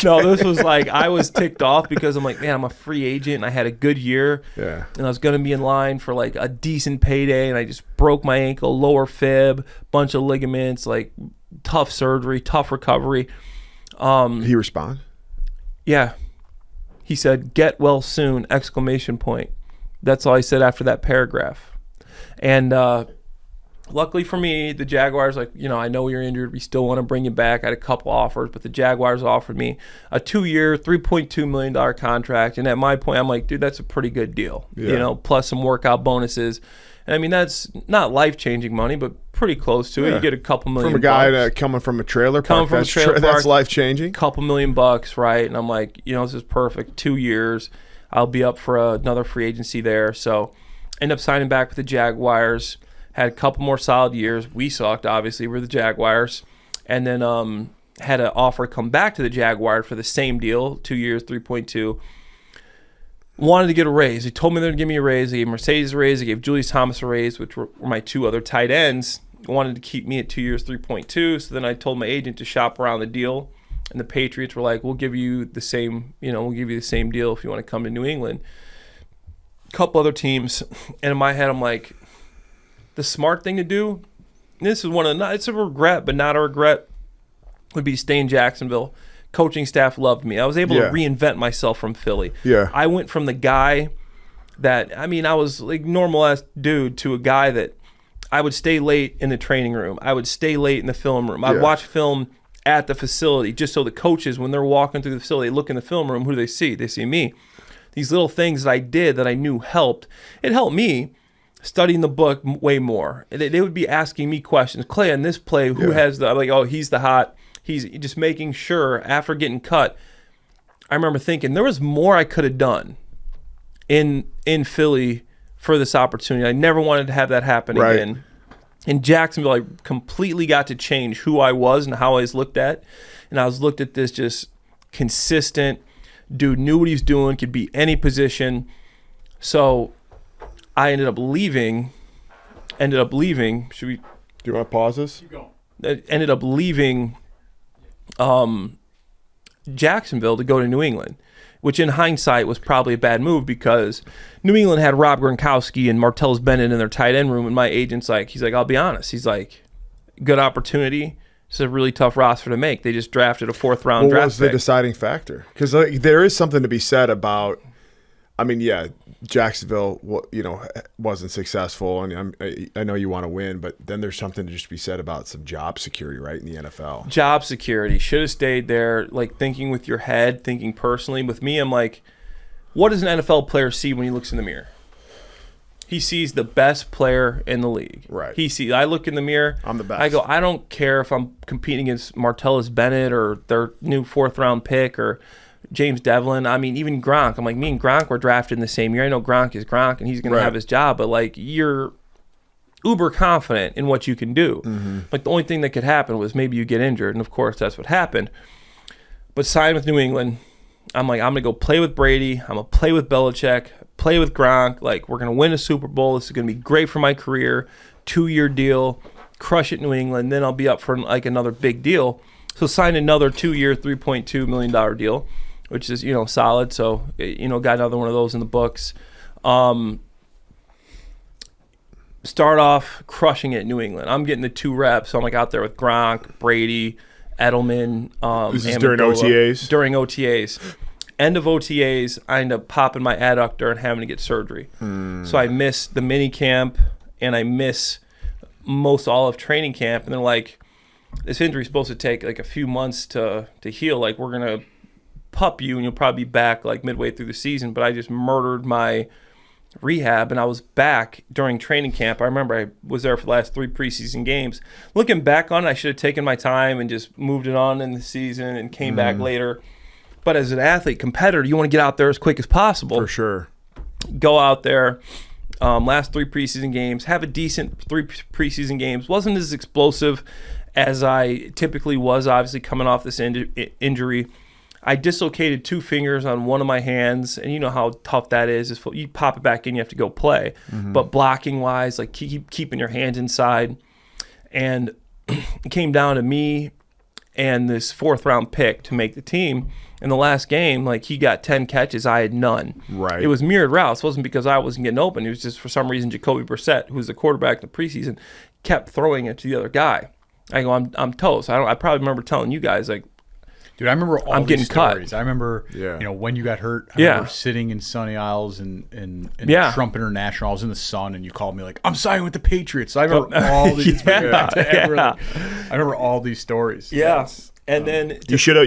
No, this was like, I was ticked off because I'm like, man, I'm a free agent and I had a good year. Yeah. And I was going to be in line for like a decent payday, and I just broke my ankle, lower fib, bunch of ligaments, like tough surgery, tough recovery. Did he respond? Yeah. He said, "Get well soon!" ! That's all I said after that paragraph. And luckily for me, the Jaguars, I know you're injured. We still want to bring you back. I had a couple offers, but the Jaguars offered me a 2-year, $3.2 million contract. And at my point, I'm like, dude, that's a pretty good deal, plus some workout bonuses. And I mean, that's not life-changing money, but pretty close to it. You get a couple million from a guy coming from a trailer park. That's life-changing. Couple million bucks, right? And I'm like, this is perfect. 2 years. I'll be up for another free agency there. So end up signing back with the Jaguars. Had a couple more solid years. We sucked, obviously. We're the Jaguars. And then had an offer come back to the Jaguars for the same deal, 2 years, 3.2. Wanted to get a raise. They told me they would give me a raise. They gave Mercedes a raise. They gave Julius Thomas a raise, which were my 2 other tight ends. Wanted to keep me at 2 years, 3.2. So then I told my agent to shop around the deal. And the Patriots were like, we'll give you the same, we'll give you the same deal if you want to come to New England. A couple other teams. And in my head, I'm like, the smart thing to do, and this is it's a regret, but not a regret, would be to stay in Jacksonville. Coaching staff loved me. I was able to reinvent myself from Philly. Yeah. I went from the guy that, I was like normal-ass dude to a guy that I would stay late in the training room. I would stay late in the film room. I'd watch film at the facility, just so the coaches, when they're walking through the facility, they look in the film room, who do they see? They see me. These little things that I did that I knew helped. It helped me studying the book way more. They would be asking me questions. Clay, on this play, who has the, I'm like, oh, he's the hot. He's just making sure after getting cut. I remember thinking there was more I could have done in Philly for this opportunity. I never wanted to have that happen again. In Jacksonville, I completely got to change who I was and how I was looked at. And I was looked at this just consistent dude, knew what he was doing, could be any position. So I ended up leaving. Should we? Do you want to pause this? Keep going. Ended up leaving Jacksonville to go to New England, which in hindsight was probably a bad move because New England had Rob Gronkowski and Martellus Bennett in their tight end room, and my agent's like, he's like, I'll be honest. He's like, good opportunity. It's a really tough roster to make. They just drafted a 4th-round draft What was the deciding factor? Because there is something to be said about, Jacksonville, wasn't successful, and I know you want to win, but then there's something to just be said about some job security, right, in the NFL. Job security. Should have stayed there, like thinking with your head, thinking personally. With me, I'm like, what does an NFL player see when he looks in the mirror? He sees the best player in the league. Right. I look in the mirror. I'm the best. I go, I don't care if I'm competing against Martellus Bennett or their new 4th-round pick or James Devlin. Even Gronk. I'm like, me and Gronk were drafted in the same year. I know Gronk is Gronk and he's going to have his job, but like you're uber confident in what you can do. Mm-hmm. Like the only thing that could happen was maybe you get injured, and of course that's what happened. But signed with New England. I'm like, I'm going to go play with Brady. I'm going to play with Belichick, play with Gronk. Like, we're going to win a Super Bowl. This is going to be great for my career. 2-year deal. crush it in New England, then I'll be up for like another big deal. So signed another 2-year, $3.2 million deal, which is, solid. So, got another one of those in the books. Start off crushing it in New England. I'm getting the 2 reps. So I'm like out there with Gronk, Brady, Edelman. This is during OTAs? During OTAs. End of OTAs, I end up popping my adductor and having to get surgery. So I miss the mini camp and I miss most all of training camp. And they're like, this injury is supposed to take like a few months to heal. Like, we're going to pup you and you'll probably be back like midway through the season. But I just murdered my rehab and I was back during training camp. I remember I was there for the last 3 preseason games. Looking back on it, I should have taken my time and just moved it on in the season and came back later. But as an athlete, competitor, you want to get out there as quick as possible. For sure. Go out there, last 3 preseason games, have a decent 3 preseason games. Wasn't as explosive as I typically was, obviously, coming off this injury. I dislocated 2 fingers on one of my hands, and you know how tough that is. You pop it back in, you have to go play. But blocking-wise, like keeping your hands inside. And it came down to me and this 4th-round pick to make the team. In the last game, like, he got 10 catches, I had none. Right. It was mirrored routes. It wasn't because I wasn't getting open. It was just for some reason Jacoby Brissett, who was the quarterback in the preseason, kept throwing it to the other guy. I go, I'm toast. I probably remember telling you guys, like, dude, I remember all I'm these getting cut. stories. I remember, when you got hurt. I remember sitting in Sunny Isles and Trump International. I was in the sun, and you called me like, "I'm signing with the Patriots." So I remember all these. I remember all these stories. Yes. And then you should have.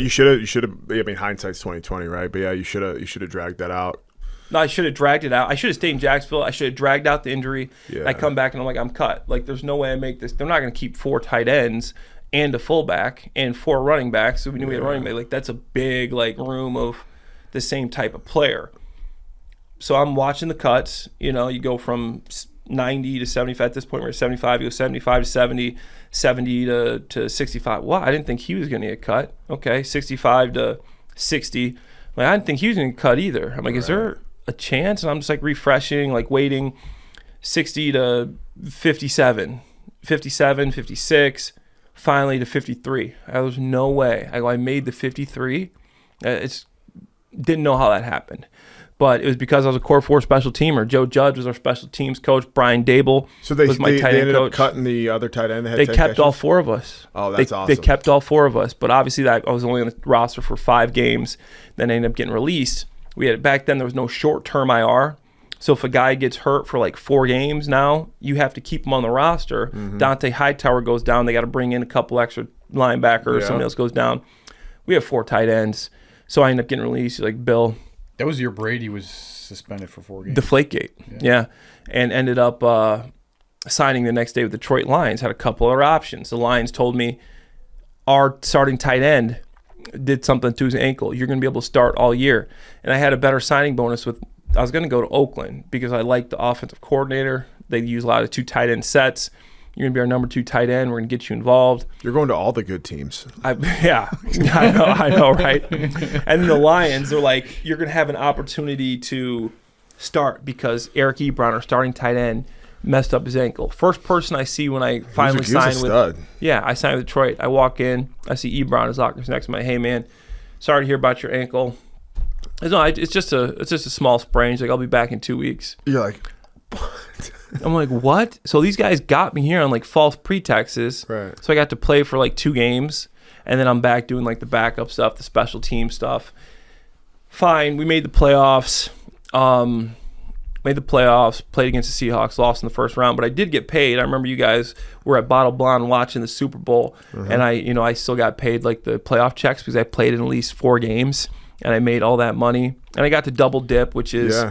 I mean, hindsight's 2020, right? But yeah, you should have dragged that out. No, I should have dragged it out. I should have stayed in Jacksonville. I should have dragged out the injury. Yeah. I come back and I'm like, I'm cut. Like, there's no way I make this. They're not going to keep 4 tight ends and a fullback and 4 running backs. So we knew we had running back. Like, that's a big room of the same type of player. So I'm watching the cuts. You go from 90 to 75. At this point, we're at 75. You go 75 to 70. 70 to 65. Wow, I didn't think he was going to get cut. Okay, 65 to 60. Like, I didn't think he was going to get cut either. I'm like, is there a chance? And I'm just like refreshing, like waiting. 60 to 57, 57, 56, finally to 53. There was no way. I made the 53. Didn't know how that happened. But it was because I was a core 4 special teamer. Joe Judge was our special teams coach. Brian Dable was my tight end ended coach. Up cutting the other tight end. They kept all 4 of us. Oh, that's awesome. They kept all 4 of us. But obviously, I was only on the roster for 5 games. Then I ended up getting released. Back then there was no short-term IR. So if a guy gets hurt for like 4 games now, you have to keep him on the roster. Dante Hightower goes down. They got to bring in a couple extra linebackers. Somebody else goes down. We have 4 tight ends. So I end up getting released. Like, Bill. That was your Brady was suspended for 4 games. Deflategate, yeah. And ended up signing the next day with the Detroit Lions. Had a couple other options. The Lions told me our starting tight end did something to his ankle. You're going to be able to start all year. And I had a better signing bonus I was going to go to Oakland because I liked the offensive coordinator. They use a lot of 2 tight end sets. You're going to be our number 2 tight end. We're going to get you involved. You're going to all the good teams. I know, right? And then the Lions, they're like, you're going to have an opportunity to start because Eric Ebron, our starting tight end, messed up his ankle. First person I see when I finally signed with I signed with Detroit. I walk in, I see Ebron, his locker's next to me. Hey, man, sorry to hear about your ankle. It's just a small sprain. He's like, I'll be back in 2 weeks. You're like, what? I'm like, what? So these guys got me here on like false pretexts. Right. So I got to play for like 2 games, and then I'm back doing like the backup stuff, the special team stuff. Fine, we made the playoffs. Played against the Seahawks, lost in the first round, but I did get paid. I remember you guys were at Bottle Blonde watching the Super Bowl, and I still got paid like the playoff checks because I played in at least 4 games, and I made all that money. And I got to double dip, which is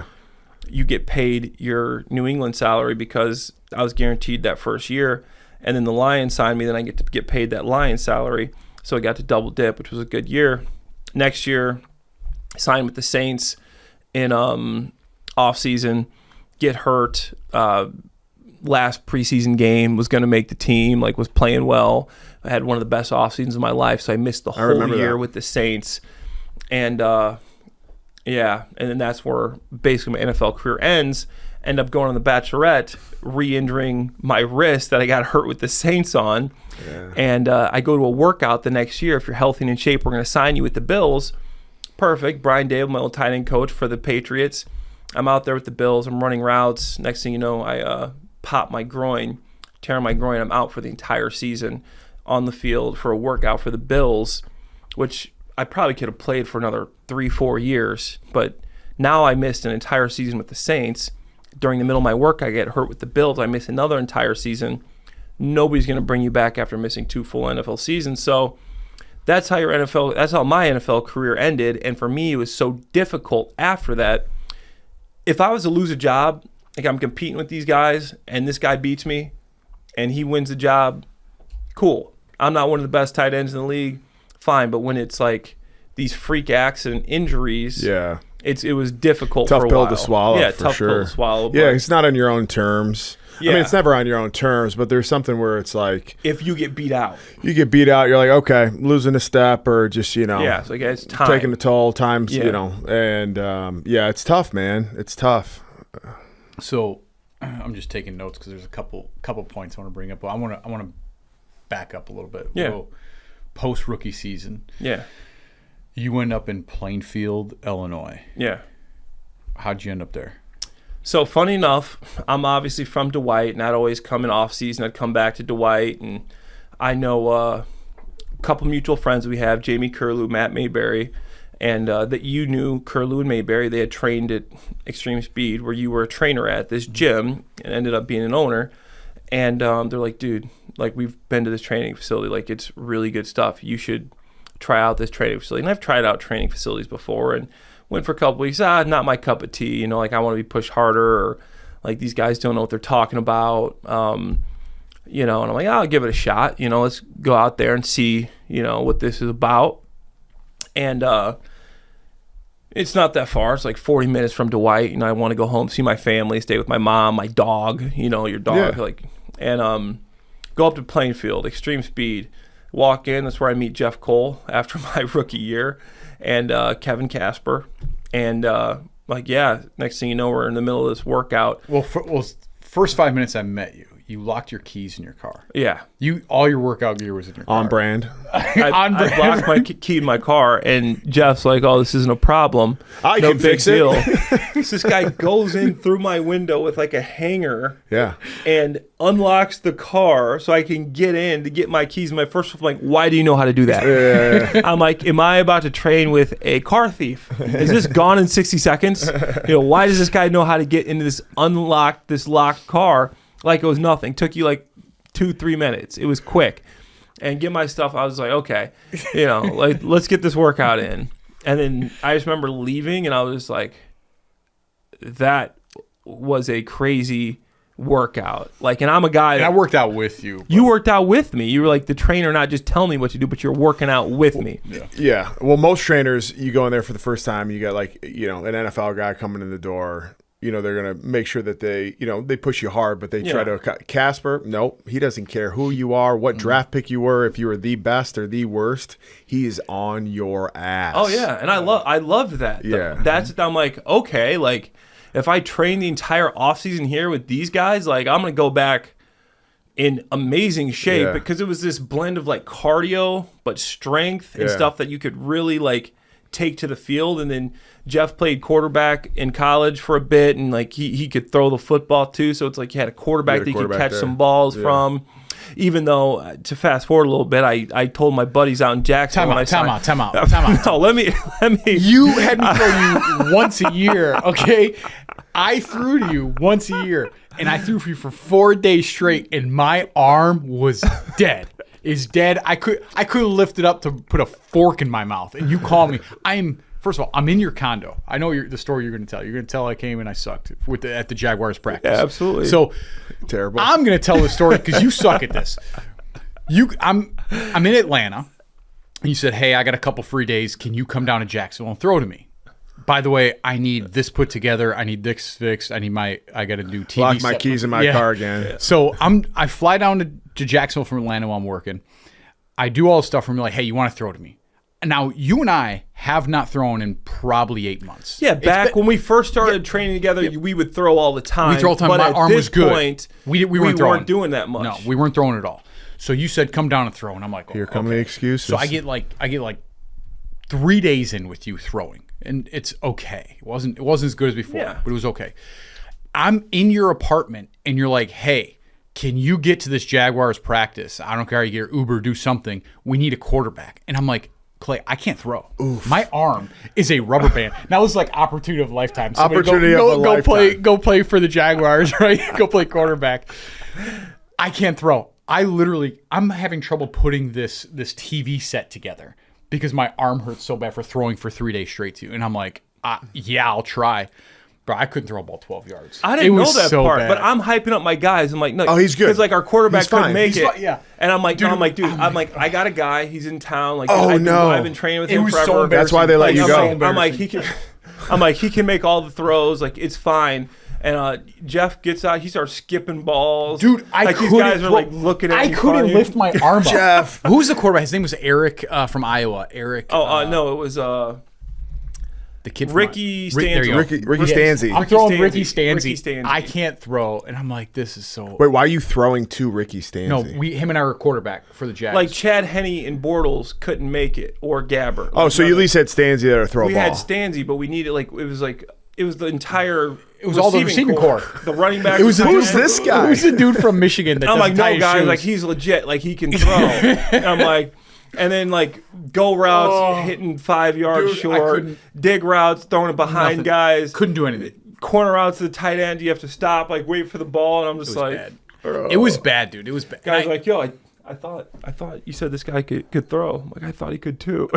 you get paid your New England salary because I was guaranteed that first year, and then the Lions signed me, then I get to get paid that Lions salary. So I got to double dip, which was a good year. Next year, signed with the Saints in off season, get hurt. Last preseason game, was going to make the team, like was playing well. I had one of the best off seasons of my life, so I missed the whole year with the Saints. And and then that's where basically my NFL career ends. End up going on the Bachelorette, re-injuring my wrist that I got hurt with the Saints on. Yeah. And I go to a workout the next year. If you're healthy and in shape, we're going to sign you with the Bills. Perfect. Brian Dable, my old tight end coach for the Patriots. I'm out there with the Bills. I'm running routes. Next thing you know, I pop my groin, tear my groin. I'm out for the entire season on the field for a workout for the Bills, which I probably could have played for another 3-4 years. But now I missed an entire season with the Saints. During the middle of my work, I get hurt with the Bills. I miss another entire season. Nobody's going to bring you back after missing 2 full NFL seasons. So that's how my NFL career ended. And for me, it was so difficult after that. If I was to lose a job, like I'm competing with these guys and this guy beats me and he wins the job, cool. I'm not one of the best tight ends in the league, fine. But when it's like these freak accident injuries, yeah, it was difficult tough for a pill while. to swallow. Yeah, for tough sure. pill to swallow. Yeah, it's not on your own terms. Yeah. I mean, it's never on your own terms, but there's something where it's like if you get beat out, you're like, okay, losing a step or just, yeah, it's like it's time. taking a toll times, Yeah. and yeah, it's tough, man. It's tough. So I'm just taking notes because there's a couple points I want to bring up. But I want to back up a little bit. Yeah. We'll go post rookie season. Yeah. You end up in Plainfield, Illinois. Yeah. How'd you end up there? So funny enough, I'm obviously from Dwight, and I'd always come in off season. I'd come back to Dwight, and I know a couple mutual friends we have, Jamie Curlew, Matt Mayberry, and that you knew Curlew and Mayberry. They had trained at Extreme Speed, where you were a trainer at this gym, and ended up being an owner. And they're like, dude, like we've been to this training facility, like it's really good stuff. You should try out this training facility. And I've tried out training facilities before and went for a couple weeks. Not my cup of tea. Like I want to be pushed harder, or like these guys don't know what they're talking about. And I'm like, I'll give it a shot. Let's go out there and see, what this is about. And it's not that far. It's like 40 minutes from Dwight, and I want to go home, see my family, stay with my mom, my dog, your dog, and go up to Plainfield, Extreme Speed, walk in. That's where I meet Jeff Kohl after my rookie year, and Kevin Casper, and next thing you know, we're in the middle of this workout. Well, first 5 minutes I met you, you locked your keys in your car. Yeah. All your workout gear was in your car. On brand. I blocked my key in my car, and Jeff's like, oh, this isn't a problem. I no can big fix deal. it. So this guy goes in through my window with like a hanger. Yeah. And unlocks the car so I can get in to get my keys. My first, I'm like, why do you know how to do that? Yeah. I'm like, am I about to train with a car thief? Is this gone in 60 seconds? Why does this guy know how to get into this locked car like it was nothing? Took you like 2-3 minutes. It was quick. And get my stuff. I was like, okay, like let's get this workout in. And then I just remember leaving, and I was like, that was a crazy workout. Like, and I'm a guy. And I worked out with you. You worked out with me. You were like the trainer, not just telling me what to do, but you're working out with me. Yeah. Well, most trainers, you go in there for the first time, you got like, an NFL guy coming in the door. They're going to make sure that they push you hard, but they try to. Casper, nope, he doesn't care who you are, what draft pick you were, if you were the best or the worst, he is on your ass. Oh yeah, and I loved that. Yeah, I'm like, okay, like if I train the entire offseason here with these guys, like I'm going to go back in amazing shape because it was this blend of like cardio but strength and stuff that you could really like take to the field. And then Jeff played quarterback in college for a bit, and like he could throw the football too. So it's like he had a quarterback that he could catch some balls from. Even though, to fast forward a little bit, I told my buddies out in Jacksonville. Time out. No, let me. You had me throw you once a year, okay? I threw to you once a year, and I threw for you for 4 days straight, and my arm was dead. Is dead. I couldn't lift it up to put a fork in my mouth, and you call me. First of all, I'm in your condo. I know the story you're going to tell. You're going to tell I came and I sucked at the Jaguars practice. Yeah, absolutely. So terrible. I'm going to tell the story because you suck at this. I'm in Atlanta, and you said, "Hey, I got a couple free days. Can you come down to Jacksonville and throw to me? By the way, I need this put together. I need this fixed. I got to do TV. Lock my keys in my car again. Yeah. So I fly down to Jacksonville from Atlanta while I'm working. I do all the stuff from like, hey, you want to throw to me? Now, you and I have not thrown in probably 8 months. Yeah, when we first started training together, we would throw all the time. We throw all the time. But My at arm this was good. Point, we weren't doing that much. No, we weren't throwing at all. So you said come down and throw, and I'm like, Here come the excuses. So I get like 3 days in with you throwing, and it's okay. It wasn't as good as before, but it was okay. I'm in your apartment, and you're like, hey, can you get to this Jaguars practice? I don't care how you get Uber, do something. We need a quarterback. And I'm like, Clay, I can't throw. Oof. My arm is a rubber band. Now this is like opportunity of a lifetime. Go play for the Jaguars, right? Go play quarterback. I can't throw. I'm having trouble putting this TV set together because my arm hurts so bad for throwing for 3 days straight to you. And I'm like, yeah, I'll try. Bro, I couldn't throw a ball 12 yards. I didn't know that so part, bad. but I'm hyping up my guys. I'm like, no, he's good. Because like our quarterback couldn't make it. Yeah. And I'm like, dude, I got a guy. He's in town. Like, no, I've been training with him was forever. so That's why they let you go. I'm like, he can make all the throws. Like, it's fine. And Jeff gets out. He starts skipping balls. Dude, these guys are like looking at me. I couldn't lift my arm up. Jeff. Who's the quarterback? His name was Eric from Iowa. Eric. No, it was the kid Ricky Stanzi. Ricky Stanzi. I'm throwing Ricky Stanzi. I can't throw, and I'm like, this is so. Wait, why are you throwing to Ricky Stanzi? No, him and I were quarterback for the Jags. Like Chad Henne and Bortles couldn't make it, or Gabbert. Oh, so you at least had Stanzi there to throw a ball. We had Stanzi, but we needed it was the entire. It was all the receiving core. The running back. Who's this guy? Who's the dude from Michigan that I'm doesn't like, tie no, his guys, shoes? like he's legit, like he can throw. And I'm like, and then like go routes, hitting 5 yards short, dig routes, throwing it behind guys. Couldn't do anything. Corner routes to the tight end, you have to stop, like wait for the ball, and I'm just like, bad. It was bad, dude. It was bad. Guys like, yo, I thought you said this guy could throw. I'm like, I thought he could too.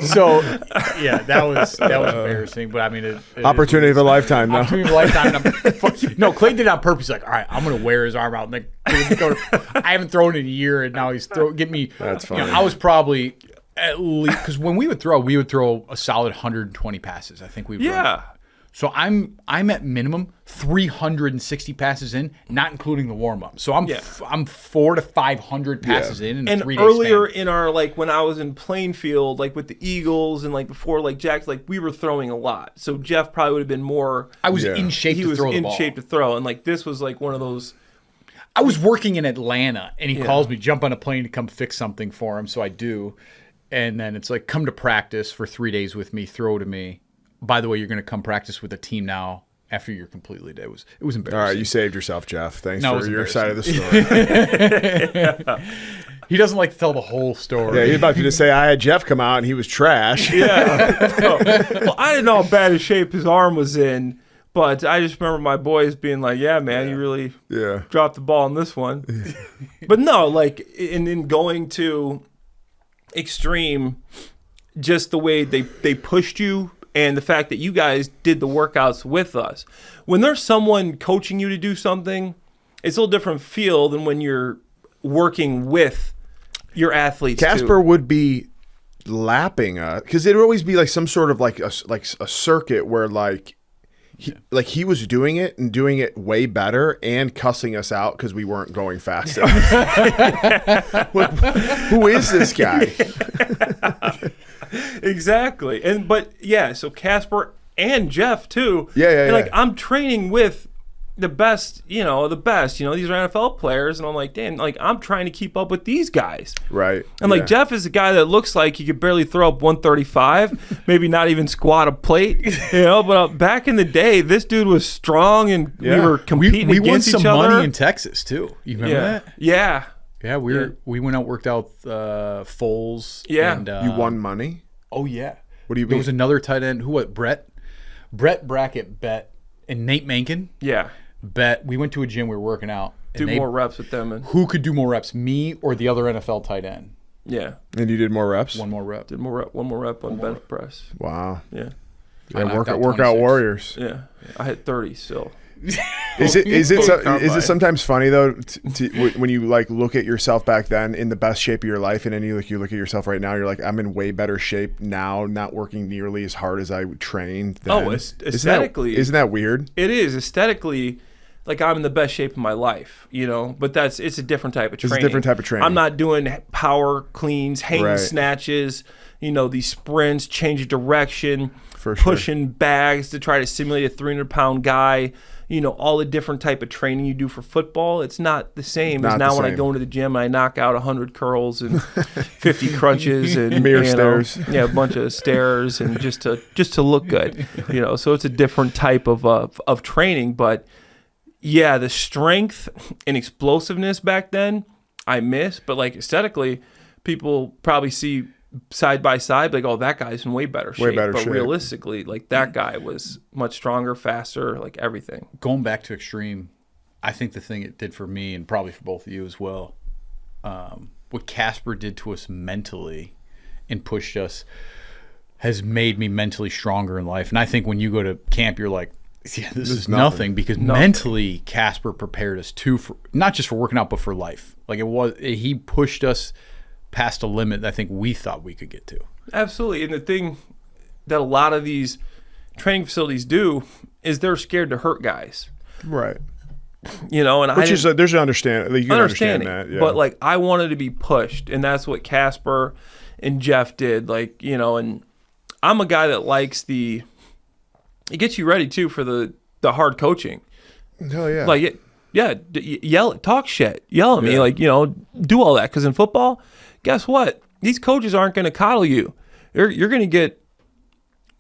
So, yeah, that was embarrassing. But I mean, opportunity of a lifetime. No, opportunity of a lifetime. No, Clay did it on purpose. Like, all right, I'm gonna wear his arm out. And like, I haven't thrown in a year, and now he's get me. That's funny. I was probably at least because when we would throw a solid 120 passes. I think we would. Yeah. So I'm at minimum 360 passes in, not including the warm up. So I'm 400 to 500 passes in a 3 day earlier span. in our when I was in Plainfield, like with the Eagles and like before Jack's, like we were throwing a lot. So Jeff probably would have been more. I was in shape to throw the ball. He was in shape to throw, and like this was like one of those. I was working in Atlanta, and he calls me, jump on a plane to come fix something for him. So I do, and then it's like, come to practice for 3 days with me, throw to me. By the way, you're going to come practice with a team now after you're completely dead. It was embarrassing. All right, you saved yourself, Jeff. Thanks for your side of the story. He doesn't like to tell the whole story. Yeah, he's about to just say, I had Jeff come out and he was trash. Yeah. Well, I didn't know how bad a shape his arm was in, but I just remember my boys being like, yeah, man, you really dropped the ball on this one. But no, like in going to Extreme, just the way they pushed you, and the fact that you guys did the workouts with us. When there's someone coaching you to do something, it's a little different feel than when you're working with your athletes. Casper would be lapping us because it'd always be like some sort of like a circuit where he was doing it and doing it way better and cussing us out because we weren't going fast enough. Who is this guy? Exactly. So Casper and Jeff too. Yeah. And I'm training with the best. These are NFL players, and I'm like, damn, like I'm trying to keep up with these guys. Right. And like Jeff is a guy that looks like he could barely throw up 135, maybe not even squat a plate. But back in the day, this dude was strong, and we were competing against each other. We won some money in Texas too. You remember that? Yeah. Yeah, we went out, worked out Foles. Yeah. And, you won money? Oh, yeah. What do you mean? There was another tight end. Who was Brett Brackett bet, and Nate Mankin. Yeah. Bet. We went to a gym. We were working out. Do more reps with them. And who could do more reps, me or the other NFL tight end? Yeah. And you did more reps? One more rep. Did one more rep on bench press. Wow. Yeah. Workout warriors. Yeah. I hit 30 still. Is it sometimes funny though when you like look at yourself back then in the best shape of your life, and then you look at yourself right now, you're like, I'm in way better shape now, not working nearly as hard as I trained then. Aesthetically, isn't that weird? It is aesthetically. like I'm in the best shape of my life, you know, but it's a different type of training. It's a different type of training. I'm not doing power cleans, hang Right. snatches, you know, these sprints, change of direction, For sure. pushing bags to try to simulate a 300-pound guy, you know, all the different type of training you do for football. It's not the same as Not now the when I same. go into the gym and I knock out 100 curls and 50 crunches and Mirror you know, stairs. yeah, a bunch of stairs and just to look good, you know. So it's a different type of training, but yeah, the strength and explosiveness back then I miss, but like aesthetically, people probably see side by side like, oh, that guy's in way better shape. better but shape. realistically, like that guy was much stronger, faster, like everything. Going back to extreme, I think the thing it did for me, and probably for both of you as well, what Casper did to us mentally and pushed us has made me mentally stronger in life. And I think when you go to camp, you're like, yeah, this is nothing, because mentally Casper prepared us too, for not just for working out, but for life. Like he pushed us past a limit that I think we thought we could get to. Absolutely. And the thing that a lot of these training facilities do is they're scared to hurt guys. Right. You know, and Which is there's an understand. You can understand that. Yeah. But like I wanted to be pushed, and that's what Casper and Jeff did. Like, you know, and I'm a guy that likes it gets you ready too for the hard coaching. Hell yeah. Like yell, talk shit, yell at me, Yeah. like, you know, do all that. Because in football, guess what? These coaches aren't going to coddle you. You're going to get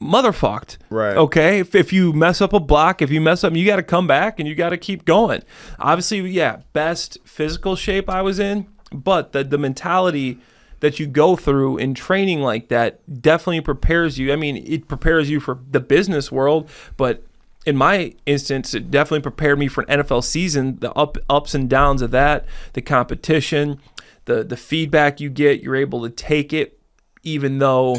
motherfucked. Right. Okay. If you mess up a block, if you mess up, you got to come back and you got to keep going. Obviously, yeah, best physical shape I was in, but the mentality that you go through in training like that definitely prepares you. I mean, it prepares you for the business world, but in my instance, it definitely prepared me for an NFL season, the ups and downs of that, the competition, the feedback you get, you're able to take it, even though,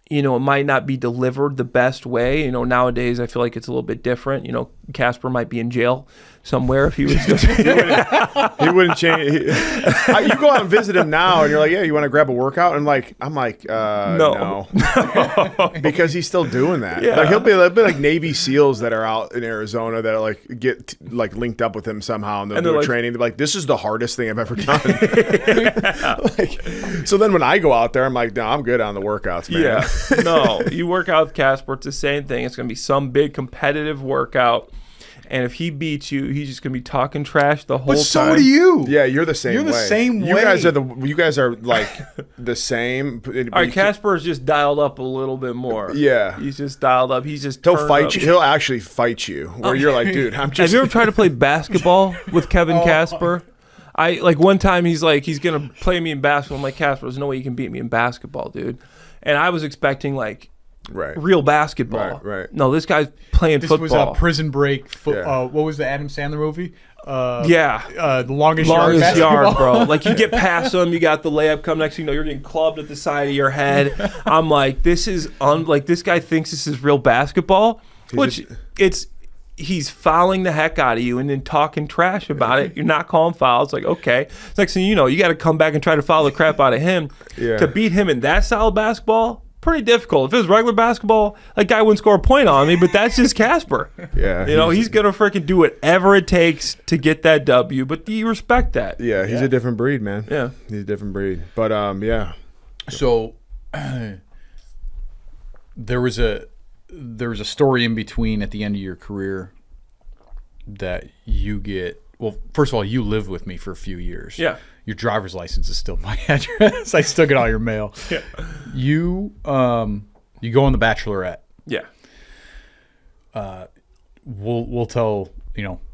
you know, it might not be delivered the best way. You know, nowadays I feel like it's a little bit different. You know, Casper might be in jail somewhere if he was just... he wouldn't change. You go out and visit him now, and you're like, "Yeah, you want to grab a workout?" And I'm like, no, because he's still doing that. Yeah. Like he'll be like Navy SEALs that are out in Arizona that are like get like linked up with him somehow, and they'll do a training. They're like, "This is the hardest thing I've ever done." So then when I go out there, I'm like, "No, I'm good on the workouts, man." Yeah, no, you work out with Casper, it's the same thing. It's going to be some big competitive workout. And if he beats you, he's just gonna be talking trash the whole time. But so do you. Yeah, you're the same. You're the same You way. You guys are like the same. All right, Casper's just dialed up a little bit more. Yeah, he's just dialed up. He's just he'll turned fight up. you. He'll actually fight you. Where you're like, dude, I'm just. Have you ever tried to play basketball with Kevin Casper? I like one time he's like he's gonna play me in basketball. I'm like, Casper, there's no way you can beat me in basketball, dude. And I was expecting like real basketball. Right. No, this guy's playing This football. was a Prison Break. Yeah. What was the Adam Sandler movie? The longest longest yard, yard, bro. Like you get past them, you got the layup come next thing you know, you're getting clubbed at the side of your head. I'm like, this is like this guy thinks this is real basketball, he's fouling the heck out of you and then talking trash about it. You're not calling fouls. Like, okay. It's next thing you know, you got to come back and try to foul the crap out of him. Yeah. To beat him in that style of basketball, pretty difficult. If it was regular basketball, that guy wouldn't score a point on me, but that's just Casper. Yeah. You know, he's going to freaking do whatever it takes to get that W, but you respect that. Yeah, he's a different breed, man. Yeah. He's a different breed. But yeah. So there was a story in between at the end of your career that you get. Well, first of all, you lived with me for a few years. Yeah. Your driver's license is still my address. I still get all your mail. Yeah. You go on the Bachelorette. Yeah. We'll tell,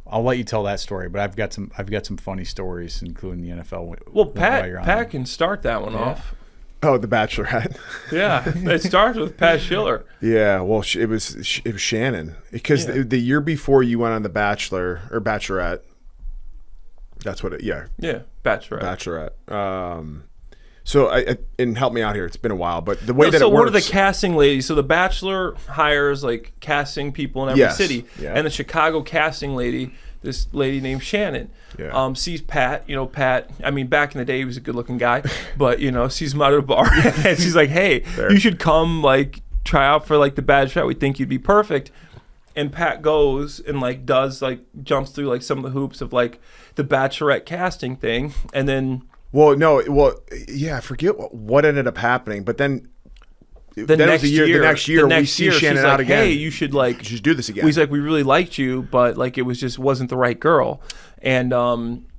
I'll let you tell that story, but I've got some funny stories, including the NFL. Well, while you're on Pat there. can start that one off. Oh, the Bachelorette. Yeah, it starts with Pat Schiller. Yeah, well, it was Shannon because the year before you went on the Bachelor or Bachelorette. That's what it. Yeah. Yeah, Bachelorette. So and help me out here. It's been a while, but the way that so it works. what are the casting ladies? So the Bachelor hires like casting people in every city, and the Chicago casting lady, this lady named Shannon, sees Pat. Pat. I mean, back in the day, he was a good-looking guy, but sees him out at a bar, and she's like, "Hey, you should come like try out for like the Bachelorette. We think you'd be perfect." And Pat goes and like does like jumps through like some of the hoops of like the Bachelorette casting thing, and then I forget what ended up happening, but then the next year we see Shannon she's out like, again. hey, you should do this again. He's like, we really liked you, but like it wasn't the right girl, and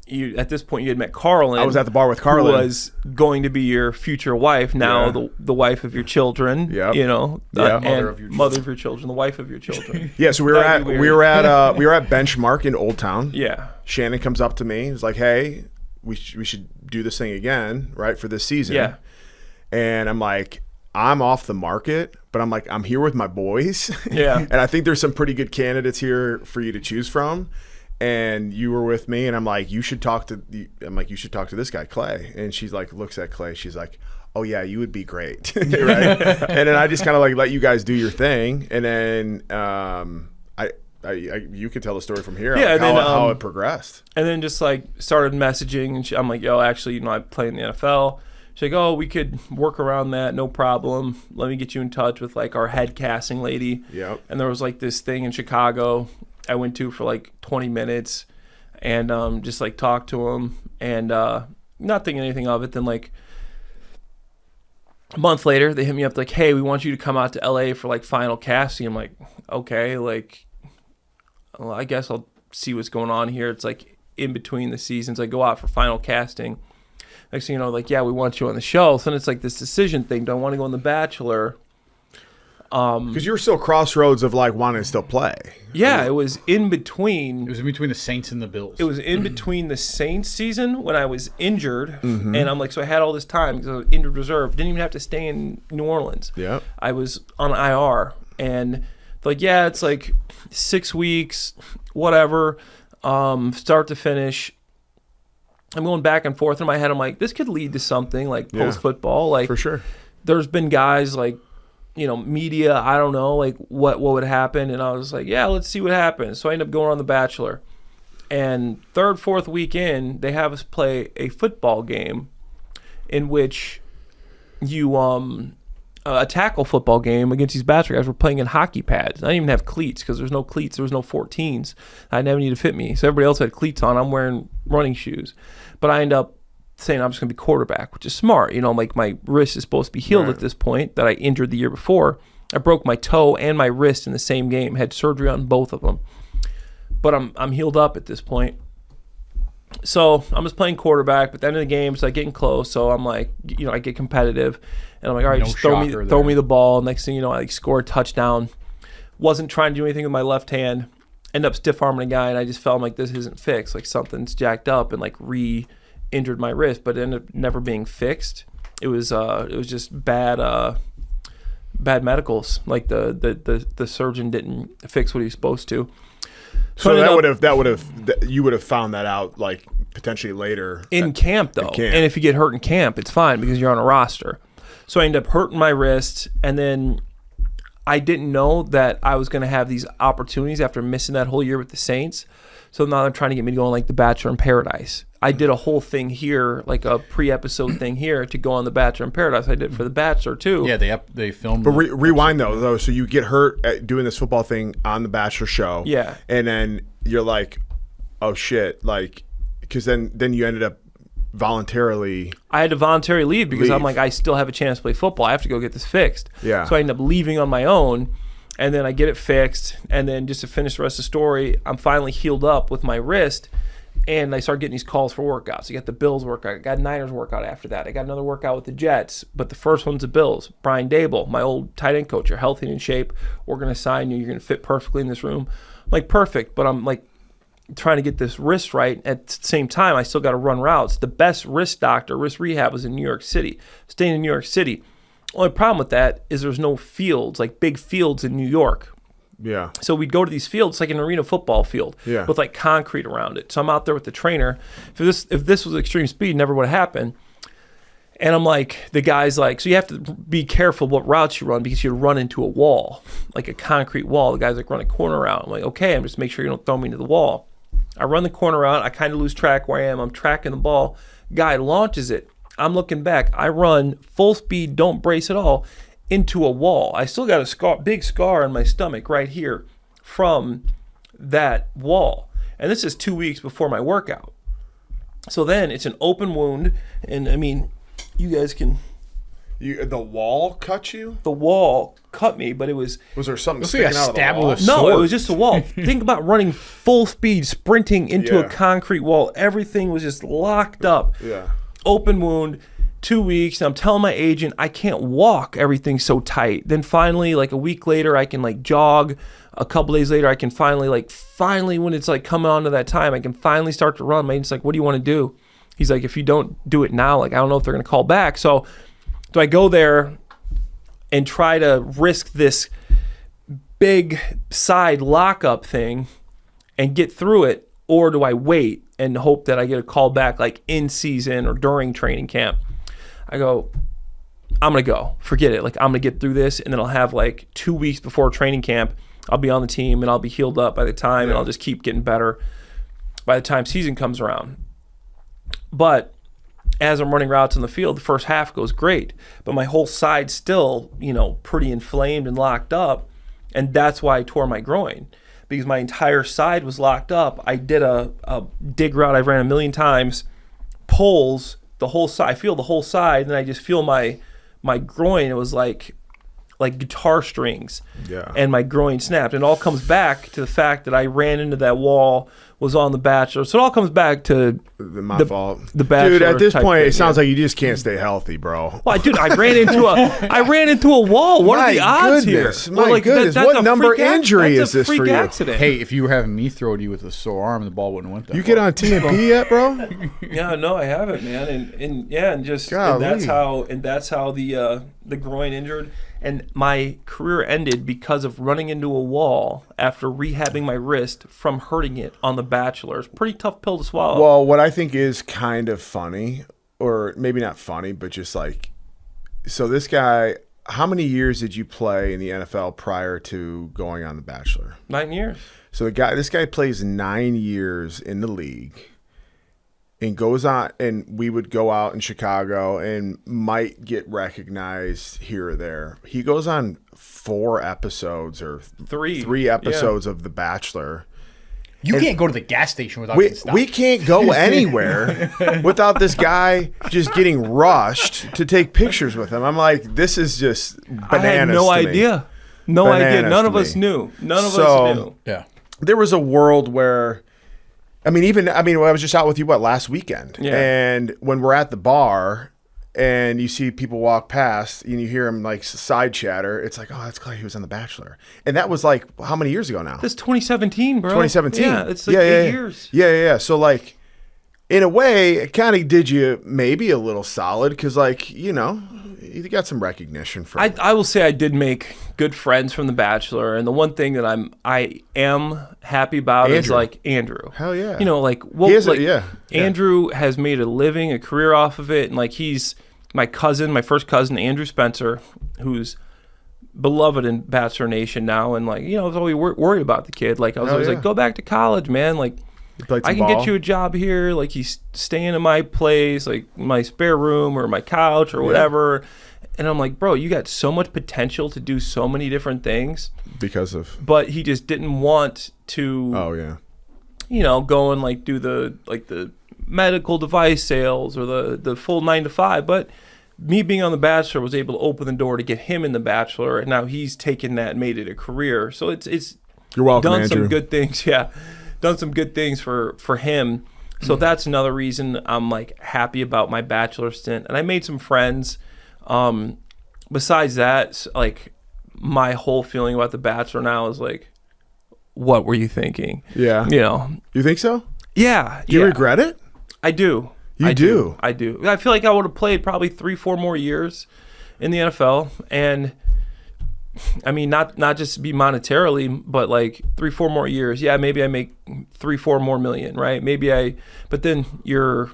you at this point you had met Carlin. I was at the bar with Carlin, who was going to be your future wife, now the wife of your children. Yep. You know, and mother of your children, the wife of your children. Yeah, so we were at Benchmark in Old Town. Yeah. Shannon comes up to me. He's like, hey, we should do this thing again, right, for this season. Yeah. And I'm like, I'm off the market, but I'm like, I'm here with my boys. Yeah. And I think there's some pretty good candidates here for you to choose from. And you were with me, and I'm like, you should talk to this guy, Clay. And she's like, looks at Clay. She's like, oh yeah, you would be great. Right. And then I just kind of like let you guys do your thing. And then, you can tell the story from here. Yeah, like and how it progressed. And then just like started messaging, and I'm like, yo, actually, I play in the NFL. She's like, oh, we could work around that, no problem. Let me get you in touch with like our head casting lady. Yep. And there was like this thing in Chicago I went to for like 20 minutes, and just like talked to him, and not thinking anything of it. Then like a month later, they hit me up like, hey, we want you to come out to LA for like final casting. I'm like, okay, like, well, I guess I'll see what's going on here. It's like in between the seasons, I go out for final casting. Next thing you know, like, yeah, we want you on the show. So then it's like this decision thing. Do I want to go on The Bachelor? Because you were still crossroads of like wanting to still play. Yeah, it was in between. It was in between the Saints and the Bills. It was in between the Saints season when I was injured, and I'm like, so I had all this time because I was injured reserve. Didn't even have to stay in New Orleans. Yeah, I was on IR, and like, yeah, it's like 6 weeks, whatever, start to finish. I'm going back and forth in my head. I'm like, this could lead to something like post football. Like, for sure. There's been guys like, you know, media, I don't know, like what would happen. And I was like, yeah, let's see what happens. So I ended up going on The Bachelor. And third, fourth week in, they have us play a football game in which you, a tackle football game against these Bachelor guys. We're playing in hockey pads. I didn't even have cleats because there's no cleats. There was no 14s. I never needed to fit me. So everybody else had cleats on. I'm wearing running shoes. But I end up saying I'm just going to be quarterback, which is smart. You know, like my wrist is supposed to be healed at this point that I injured the year before. I broke my toe and my wrist in the same game, had surgery on both of them. But I'm healed up at this point. So I'm just playing quarterback, but at the end of the game, it's like getting close. So I'm like, you know, I get competitive. And I'm like, all right, just throw me the ball. Next thing you know, I like score a touchdown. Wasn't trying to do anything with my left hand. End up stiff arming a guy, and I just felt like this isn't fixed. Like something's jacked up, and like injured my wrist, but it ended up never being fixed. It was just bad medicals. Like the surgeon didn't fix what he was supposed to. So you would have found that out like potentially later in camp though. And if you get hurt in camp, it's fine because you're on a roster. So I ended up hurting my wrist, and then I didn't know that I was going to have these opportunities after missing that whole year with the Saints. So now they're trying to get me to go on like The Bachelor in Paradise. I did a whole thing here, like a pre-episode thing here to go on The Bachelor in Paradise. I did it for The Bachelor too. Yeah, they filmed. But rewind though. So you get hurt at doing this football thing on The Bachelor show. Yeah. And then you're like, oh shit, like, because then you ended up voluntarily. I had to voluntarily leave because I'm like, I still have a chance to play football. I have to go get this fixed. Yeah. So I ended up leaving on my own. And then I get it fixed, and then just to finish the rest of the story, I'm finally healed up with my wrist, and I start getting these calls for workouts. I got the Bills workout, I got Niners workout after that. I got another workout with the Jets, but the first one's the Bills. Brian Dable, my old tight end coach, you're healthy and in shape. We're going to sign you. You're going to fit perfectly in this room. I'm like, perfect, but I'm like trying to get this wrist right. At the same time, I still got to run routes. The best wrist rehab was in New York City. Staying in New York City. Only problem with that is there's no fields, like big fields in New York. Yeah. So we'd go to these fields, like an arena football field, with like concrete around it. So I'm out there with the trainer. If this was extreme speed, never would have happened. And I'm like, the guy's like, so you have to be careful what routes you run because you run into a wall, like a concrete wall. The guy's like, run a corner route. I'm like, okay, I'm just make sure you don't throw me into the wall. I run the corner route. I kind of lose track where I am. I'm tracking the ball. Guy launches it. I'm looking back. I run full speed, don't brace at all, into a wall. I still got a big scar on my stomach right here from that wall. And this is 2 weeks before my workout. So then it's an open wound. And I mean, you guys can... The wall cut you? The wall cut me, but it was... Was there something Looks like a sticking out of the stab wall? with a No, sword. it was just a wall. Think about running full speed, sprinting into a Yeah. concrete wall. Everything was just locked up. Yeah. Open wound, 2 weeks. And I'm telling my agent, I can't walk. Everything's so tight. Then finally, like a week later, I can like jog. A couple days later, I can finally when it's like coming on to that time, I can finally start to run. My agent's like, what do you want to do? He's like, if you don't do it now, like, I don't know if they're going to call back. So do I go there and try to risk this big side lockup thing and get through it, or do I wait and hope that I get a call back like in season or during training camp? I go, I'm going to go. Forget it. Like, I'm going to get through this, and then I'll have like 2 weeks before training camp, I'll be on the team and I'll be healed up by the time, and I'll just keep getting better by the time season comes around. But as I'm running routes in the field, the first half goes great, but my whole side's still, pretty inflamed and locked up. And that's why I tore my groin, because my entire side was locked up. I did a dig route I've ran a million times, pulls the whole side. I feel the whole side, and I just feel my groin. It was like guitar strings. Yeah. And my groin snapped. And it all comes back to the fact that I ran into that wall, was on the Bachelor. So it all comes back to My fault. the Bachelor. Dude, at this type point, thing, it sounds like you just can't stay healthy, bro. Well, dude, I ran into a wall. What are the odds goodness, here? My goodness. That's What a number freak injury that's is a this freak for you? accident. Hey, if you were having me throw to you with a sore arm, the ball wouldn't went that You far. get on TMP yet, bro? Yeah, no, I haven't, man, and that's how the groin injured, and my career ended because of running into a wall after rehabbing my wrist from hurting it on The Bachelor. It's a pretty tough pill to swallow. Well, what I think is kind of funny, or maybe not funny, but just like, so this guy, how many years did you play in the NFL prior to going on The Bachelor? 9 years. So this guy plays 9 years in the league and goes on, and we would go out in Chicago and might get recognized here or there. He goes on 4 episodes or three episodes of The Bachelor. You can't go to the gas station without getting stopped. We can't go anywhere without this guy just getting rushed to take pictures with him. I'm like, this is just bananas. I had no to me. idea. No idea. Bananas None to of us me. knew. None of us knew. Yeah. There was a world where, I was just out with you, last weekend? Yeah. And when we're at the bar and you see people walk past and you hear them like side chatter, it's like, oh, that's Clay. He was on The Bachelor. And that was like, how many years ago now? This is 2017, bro. 2017. Yeah, it's like 8 years. Yeah. So like, in a way, it kind of did you maybe a little solid because like, you got some recognition from I will say I did make good friends from The Bachelor, and the one thing that I am happy about is Andrew. like Andrew. Hell yeah. Andrew has made a living, a career off of it, and like he's my first cousin, Andrew Spencer, who's beloved in Bachelor Nation now, and like, I was always worried about the kid. Like I was always like, go back to college, man. Like I can get you a job here. Like he's staying in my place, like my spare room or my couch or whatever. And I'm like, bro, you got so much potential to do so many different things. But he just didn't want to. Oh yeah. Go and like do the medical device sales or the full 9 to 5. But me being on The Bachelor was able to open the door to get him in The Bachelor, and now he's taken that and made it a career. So it's You're welcome, done Andrew. some good things. Yeah, done some good things for him. So that's another reason I'm like happy about my Bachelor stint, and I made some friends. Besides that, like my whole feeling about The Bachelor now is like, what were you thinking? Yeah. You think so? Yeah. Do you regret it? I do. I do. I feel like I would have played probably 3-4 more years in the NFL, and I mean, not just to be monetarily, but like 3-4 more years. Yeah, maybe I make 3-4 more million, right? But then your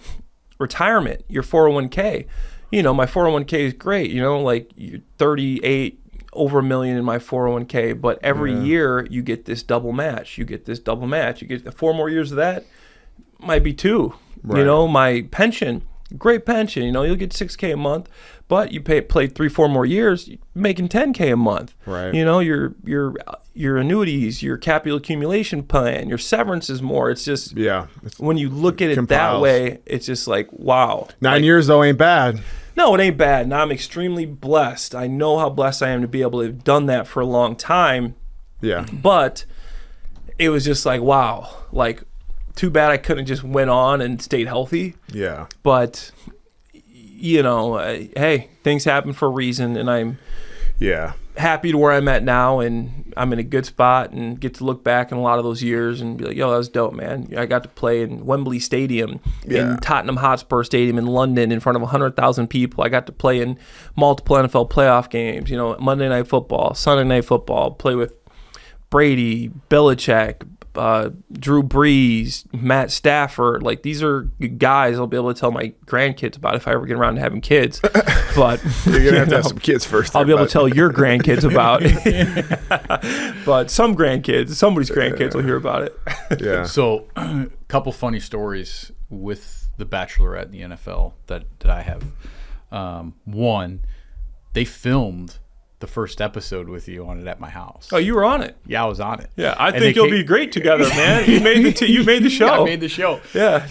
retirement, your 401k. My 401k is great. Like you're 38 over $1 million in my 401k, but every year you get this double match. You get 4 more years of that, might be 2. Right. My pension great pension. You'll get $6K a month, but you play 3-4 more years, you're making $10K a month. Right. Your annuities, your capital accumulation plan, your severance is more. It's just when you look at it that way, it's just like, wow. 9 years though ain't bad. No, it ain't bad. And I'm extremely blessed. I know how blessed I am to be able to have done that for a long time. Yeah. But it was just like, wow. Like, too bad I couldn't have just went on and stayed healthy. Yeah. But, hey, things happen for a reason. And I'm happy to where I'm at now. And I'm in a good spot and get to look back in a lot of those years and be like, yo, that was dope, man. I got to play in Wembley Stadium, in Tottenham Hotspur Stadium in London in front of 100,000 people. I got to play in multiple NFL playoff games, Monday Night Football, Sunday Night Football, play with Brady, Belichick, Drew Brees, Matt Stafford. Like, these are guys I'll be able to tell my grandkids about if I ever get around to having kids. But you're gonna have to have some kids first. I'll be able to tell your grandkids about. But somebody's grandkids will hear about it. Yeah. So, a couple funny stories with the Bachelorette in the NFL that I have. One, they filmed the first episode with you on it at my house. Oh, you were on it? Yeah, I was on it. Yeah, I think you'll be great together, man. You made the show. Yeah, I made the show. Yeah.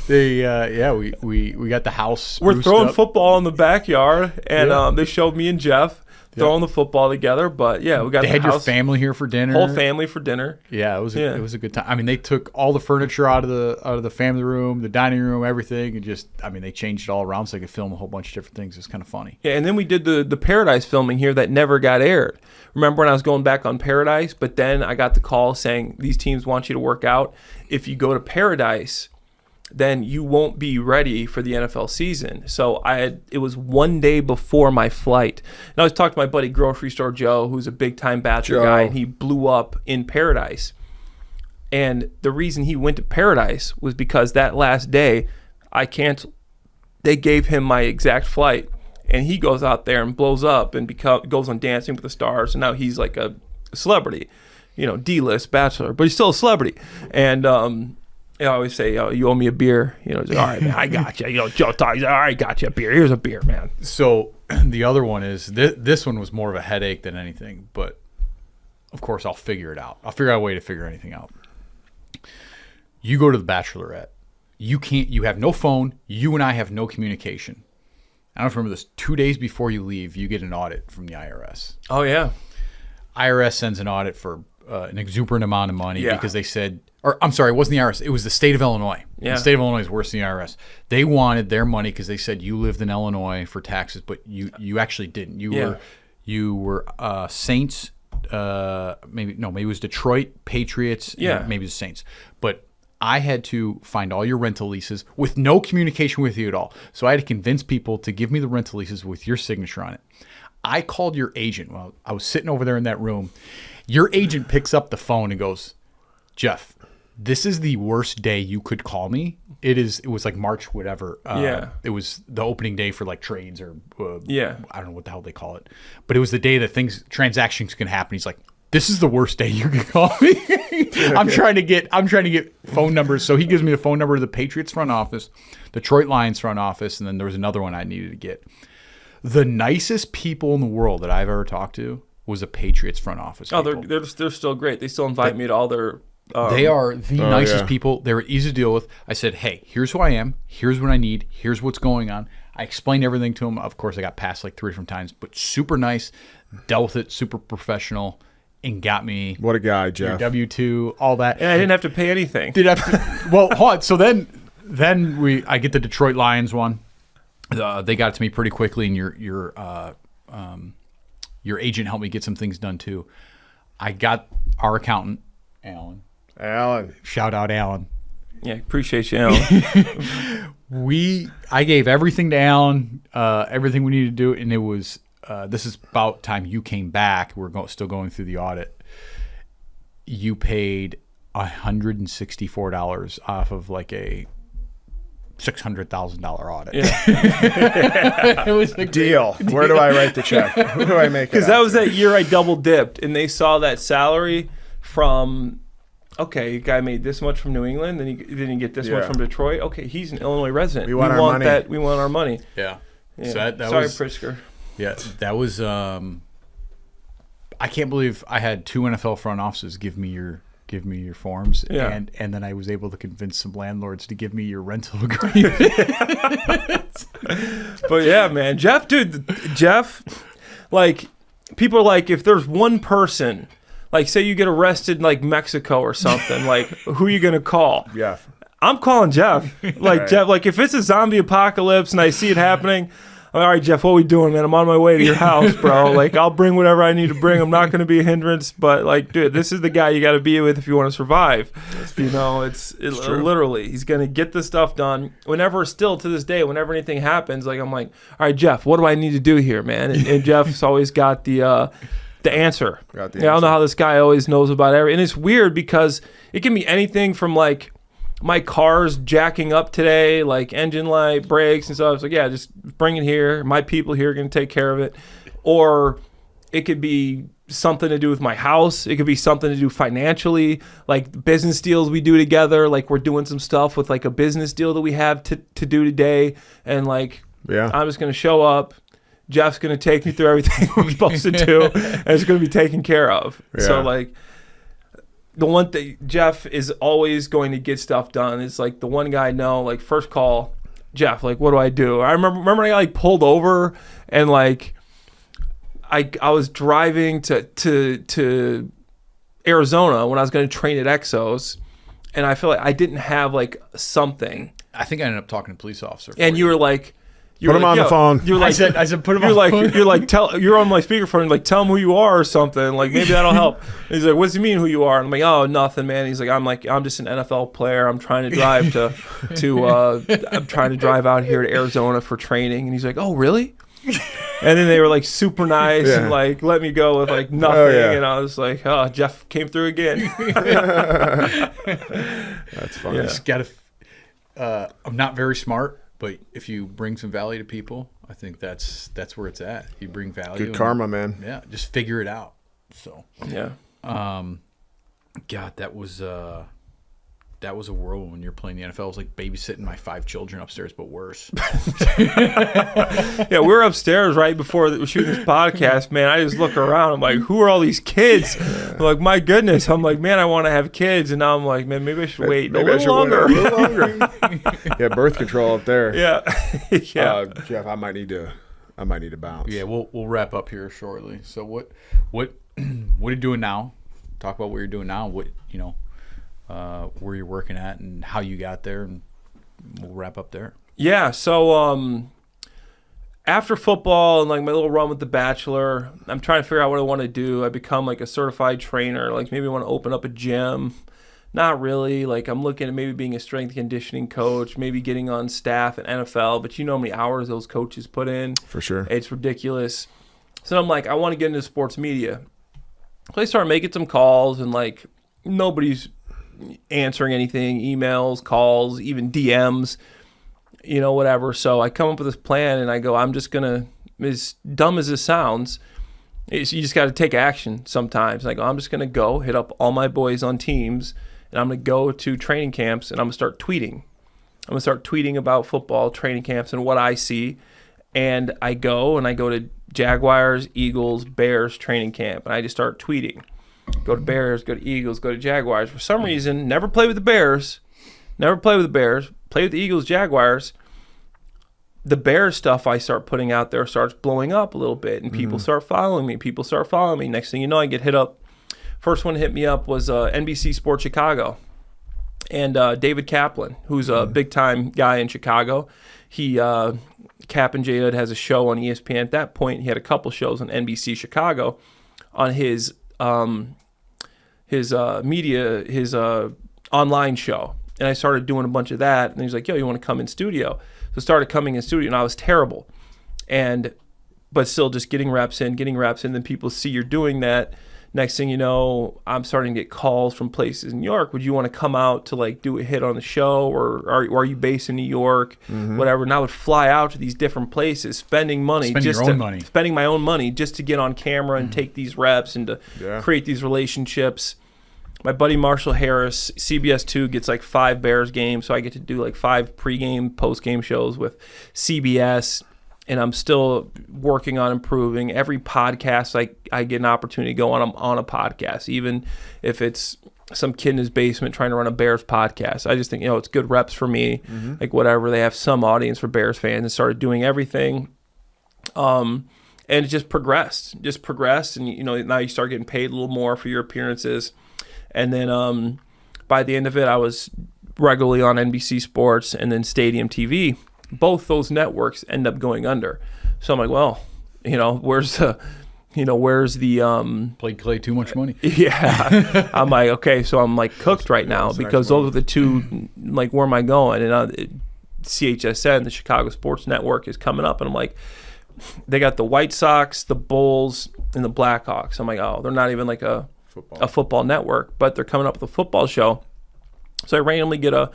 We got the house. We're throwing football in the backyard, and they showed me and Jeff throwing the football together. But yeah, we got. They had your family here for dinner. Whole family for dinner. Yeah, it was a good time. I mean, they took all the furniture out of the family room, the dining room, everything, and they changed it all around so they could film a whole bunch of different things. It was kind of funny. Yeah, and then we did the Paradise filming here that never got aired. Remember when I was going back on Paradise, but then I got the call saying these teams want you to work out. If you go to Paradise, then you won't be ready for the NFL season. So it was one day before my flight. And I was talking to my buddy Grocery Store Joe, who's a big time Bachelor guy, and he blew up in Paradise. And the reason he went to Paradise was because that last day they gave him my exact flight, and he goes out there and blows up and goes on Dancing with the Stars, and now he's like a celebrity, D-list Bachelor, but he's still a celebrity. And I always say, you owe me a beer. Like, all right, man, I got you. Joe talks, all right, got you a beer. Here's a beer, man. So the other one is, this one was more of a headache than anything, but of course I'll figure it out. I'll figure out a way to figure anything out. You go to the Bachelorette. You have no phone. You and I have no communication. I don't remember this. 2 days before you leave, you get an audit from the IRS. Oh, yeah. IRS sends an audit for an exuberant amount of money because they said, or I'm sorry, it wasn't the IRS. It was the state of Illinois. Yeah. The state of Illinois is worse than the IRS. They wanted their money because they said you lived in Illinois for taxes, but you actually didn't. You were Saints. Maybe it was Detroit Patriots. Yeah. Maybe it was Saints. But I had to find all your rental leases with no communication with you at all. So I had to convince people to give me the rental leases with your signature on it. I called your agent. Well, I was sitting over there in that room. Your agent picks up the phone and goes, Jeff, this is the worst day you could call me. It was like March, whatever. It was the opening day for like trades or I don't know what the hell they call it. But it was the day that transactions can happen. He's like, this is the worst day you can call me. I'm trying to get phone numbers. So he gives me the phone number of the Patriots front office, Detroit Lions front office, and then there was another one I needed to get. The nicest people in the world that I've ever talked to was a Patriots front office. Oh, they're still great. They still invite me to all their. They are the nicest people. They were easy to deal with. I said, hey, here's who I am. Here's what I need. Here's what's going on. I explained everything to them. Of course, I got passed like 3 different times, but super nice. Dealt with it, super professional, and got me. What a guy, Jeff. W-2, all that. And I didn't have to pay anything. Well, hold on. So then I get the Detroit Lions one. They got it to me pretty quickly, and your agent helped me get some things done too. I got our accountant, Alan. Shout out, Alan. Yeah, appreciate you, Alan. I gave everything to Alan, everything we needed to do, and it was this is about time you came back. We're still going through the audit. You paid $164 off of like a $600,000 audit. Yeah. It was a deal. Where do I write the check? Who do I make it? Because that was that year I double dipped, and they saw that salary from okay, guy made this much from New England, then he get this much Yeah. from Detroit. Okay, he's an Illinois resident. We want our money. We want our money. Yeah. Yeah. So that Sorry, was, Pritzker. yeah, that was, I can't believe I had 2 NFL front offices give me your forms, Yeah. and then I was able to convince some landlords to give me your rental agreement. But yeah, man, Jeff, like, people are like, if there's one person, like, say you get arrested in like Mexico or something, like, who are you gonna call? Yeah. I'm calling Jeff. Like, Right. Jeff, like, if it's a zombie apocalypse and I see it happening, I'm like, all right, Jeff, what are we doing, man? I'm on my way to your house, bro. Like, I'll bring whatever I need to bring. I'm not going to be a hindrance, but, like, dude, this is the guy you got to be with if you want to survive. You know, true. literally, he's going to get the stuff done. Still to this day, whenever anything happens, like, I'm like, all right, Jeff, what do I need to do here, man? And Jeff's always got the answer. Got the I don't answer. know how this guy always knows about everything. And it's weird because it can be anything from, like, my car's jacking up today, like engine light, brakes, and stuff. It's like, yeah, just bring it here. My people here are going to take care of it. Or it could be something to do with my house. It could be something to do financially, like business deals we do together. Like, we're doing some stuff with like a business deal that we have to do today. And like, Yeah. I'm just going to show up. Jeff's going to take me through everything we're supposed to do, and it's going to be taken care of. Yeah. So like, the one thing, Jeff is always going to get stuff done. It's like the one guy I know, like, first call, Jeff, like, what do I do? I remember I got like pulled over and like I was driving to Arizona when I was going to train at Exos, and I feel like I didn't have like something. I think I ended up talking to a police officer. And you were like, Put him on the phone. You're like, I said, put him you're on. like, you're like, you're on my speakerphone. Like, tell him who you are or something. Like, maybe that'll help. And he's like, what does he mean who you are? And I'm like, oh, nothing, man. He's like, I'm just an NFL player. I'm trying to drive I'm trying to drive out here to Arizona for training. And he's like, oh, really? And then they were like super nice Yeah. and like let me go with like nothing. Oh, yeah. And I was like, oh, Jeff came through again. That's funny. Yeah. Just gotta. I'm not very smart, but if you bring some value to people, I think that's where it's at. You bring value. Good and- karma, man. Yeah, just figure it out. So, Yeah. God, that was a whirlwind when you're playing the NFL. It was like babysitting my 5 children upstairs, but worse. Yeah, we were upstairs right before we were shooting this podcast, man. I just look around. I'm like, who are all these kids? I'm like, my goodness. I'm like, man, I want to have kids. And now I'm like, man, maybe I should wait Maybe a I should little longer. wait a little longer. Yeah, birth control up there. Yeah. Yeah. Jeff, I might need to bounce. Yeah, we'll wrap up here shortly. So what are you doing now? Talk about what you're doing now. What where you're working at and how you got there, and we'll wrap up there. Yeah, so after football and like my little run with The Bachelor, I'm trying to figure out what I want to do. I become like a certified trainer. Like maybe I want to open up a gym. Not really. Like I'm looking at maybe being a strength conditioning coach, maybe getting on staff at NFL. But you know how many hours those coaches put in? For sure. It's ridiculous. So I'm like, I want to get into sports media. So I started making some calls, and like nobody's answering anything, emails, calls, even DMs, whatever. So I come up with this plan, and I go, I'm just going to, as dumb as this sounds, you just got to take action sometimes. And I go, I'm just going to go hit up all my boys on teams, and I'm going to go to training camps, and I'm going to start tweeting. I'm going to start tweeting about football training camps and what I see. And I go to Jaguars, Eagles, Bears training camp, and I just start tweeting. Go to Bears, go to Eagles, go to Jaguars. For some reason, never play with the Bears. Play with the Eagles, Jaguars. The Bears stuff I start putting out there starts blowing up a little bit, and people start following me. Next thing you know, I get hit up. First one to hit me up was NBC Sports Chicago. And David Kaplan, who's a big-time guy in Chicago. He, Cap and J. Hood has a show on ESPN. At that point, he had a couple shows on NBC Chicago on his online show. And I started doing a bunch of that. And he was like, yo, you want to come in studio? So I started coming in studio, and I was terrible. But still just getting reps in. Then people see you're doing that. Next thing you know, I'm starting to get calls from places in New York. Would you want to come out to like do a hit on the show, or are you based in New York? Whatever. And I would fly out to these different places, spending my own money just to get on camera and take these reps and to create these relationships. my buddy Marshall Harris, CBS 2 gets like 5 Bears games, so I get to do like 5 pregame, postgame shows with CBS, and I'm still working on improving. Every podcast I get an opportunity to go on a podcast, even if it's some kid in his basement trying to run a Bears podcast. I just think, it's good reps for me, like whatever. They have some audience for Bears fans, and started doing everything. And it just progressed, and now you start getting paid a little more for your appearances. And then by the end of it, I was regularly on NBC Sports and then Stadium TV. Both those networks end up going under. So I'm like, well, where's the Played Clay too much money. Yeah. I'm like, okay, so I'm like cooked right now because those are the two, like, where am I going? And CHSN, the Chicago Sports Network, is coming up, and I'm like, they got the White Sox, the Bulls, and the Blackhawks. I'm like, oh, they're not even like a football network, but they're coming up with a football show. So I randomly get a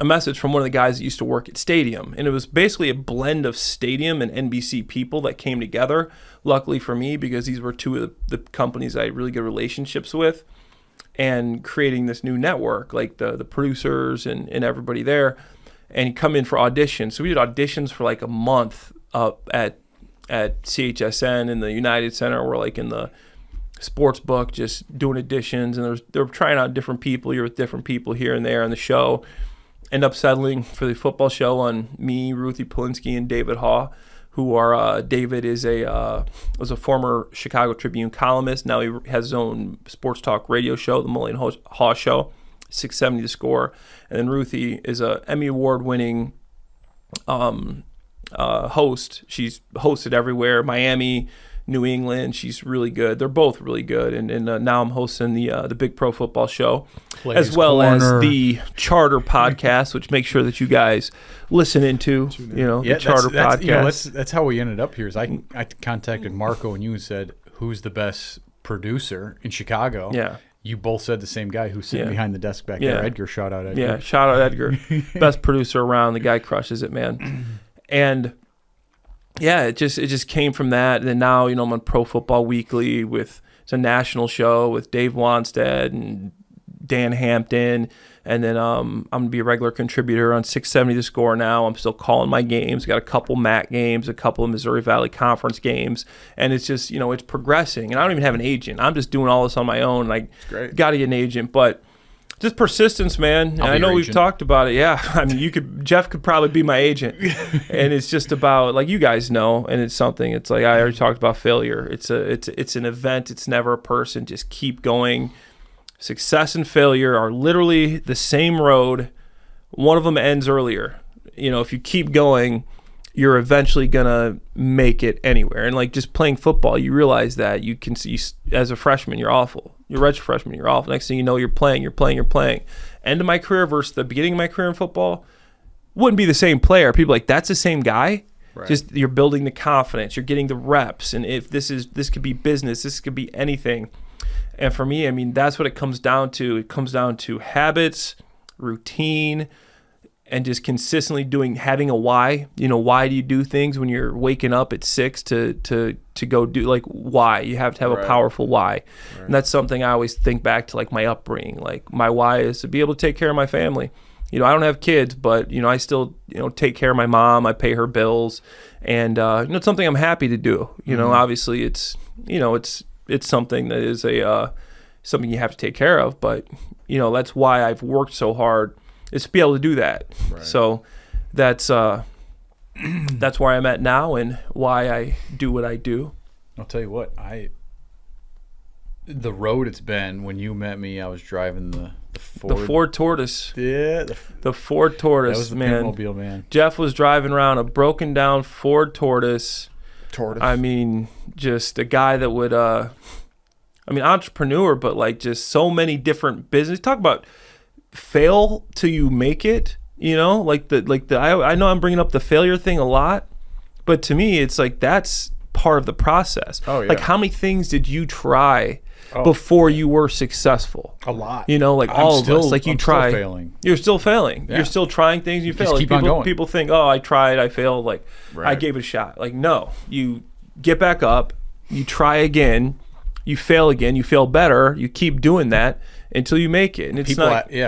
message from one of the guys that used to work at Stadium, and it was basically a blend of Stadium and NBC people that came together. Luckily for me, because these were two of the companies I had really good relationships with, and creating this new network, like the producers and everybody there, and he'd come in for auditions. So we did auditions for like a month up at CHSN in the United Center. We're like in the sports book, just doing auditions, and they're trying out different people. You're with different people here and there in the show. End up settling for the football show on me, Ruthie Polinsky, and David Haw, who are David was a former Chicago Tribune columnist. Now he has his own sports talk radio show, the Mully and Haw Show, 670 The Score. And then Ruthie is a Emmy Award winning host. She's hosted everywhere, Miami, New England. She's really good. They're both really good. And now I'm hosting the Big Pro Football Show, as well as the Charter podcast, which make sure that you guys listen into. The Charter podcast. That's how we ended up here. Is I contacted Marco and you and said, who's the best producer in Chicago? Yeah. You both said the same guy who's sitting behind the desk back there. Edgar, shout out Edgar. Yeah, shout out Edgar. Best producer around. The guy crushes it, man. And yeah, it just came from that. And then now, I'm on Pro Football Weekly it's a national show with Dave Wanstead and Dan Hampton. And then I'm going to be a regular contributor on 670 The Score now. I'm still calling my games. Got a couple MAC games, a couple of Missouri Valley Conference games. And it's just, it's progressing. And I don't even have an agent. I'm just doing all this on my own. Like, got to get an agent. But just persistence, man. And I know we've talked about it. Yeah. I mean, Jeff could probably be my agent. And it's just about, like, you guys know, and it's something. It's like, I already talked about failure. It's an event. It's never a person. Just keep going. Success and failure are literally the same road. One of them ends earlier. If you keep going, you're eventually going to make it anywhere. And like just playing football, you realize that you can see as a freshman, you're awful. You're a redshirt freshman, you're awful. Next thing you know, you're playing. End of my career versus the beginning of my career in football wouldn't be the same player. People are like, that's the same guy. Right. Just you're building the confidence. You're getting the reps. And if this could be business, this could be anything. And for me, I mean, that's what it comes down to. It comes down to habits, routine, and just consistently having a why. Why do you do things when you're waking up at 6 to go do, like, why? You have to have a powerful why. Right. And that's something I always think back to, like, my upbringing. Like, my why is to be able to take care of my family. I don't have kids, but, I still, take care of my mom. I pay her bills. And, it's something I'm happy to do. Obviously it's something that is something you have to take care of, but that's why I've worked so hard, is to be able to do that. Right. So that's where I'm at now and why I do what I do. I'll tell you what, the road it's been. When you met me, I was driving the Ford Tortoise. Yeah, the Ford Tortoise. That was the Pinmobile, man. Jeff was driving around a broken down Ford Tortoise. I mean, just a guy that would, entrepreneur, but like just so many different business. Talk about fail till you make it. I know I'm bringing up the failure thing a lot, but to me, it's like that's part of the process. Oh yeah. Like, how many things did you try before you were successful? A lot. All of us. Like, you try. Still failing. You're still failing. Yeah. You're still trying things. You fail. Just keep on going. People think, oh, I tried, I failed. Like, right. I gave it a shot. Like, no. You get back up. You try again. You fail again, you fail better, you keep doing that until you make it. And it's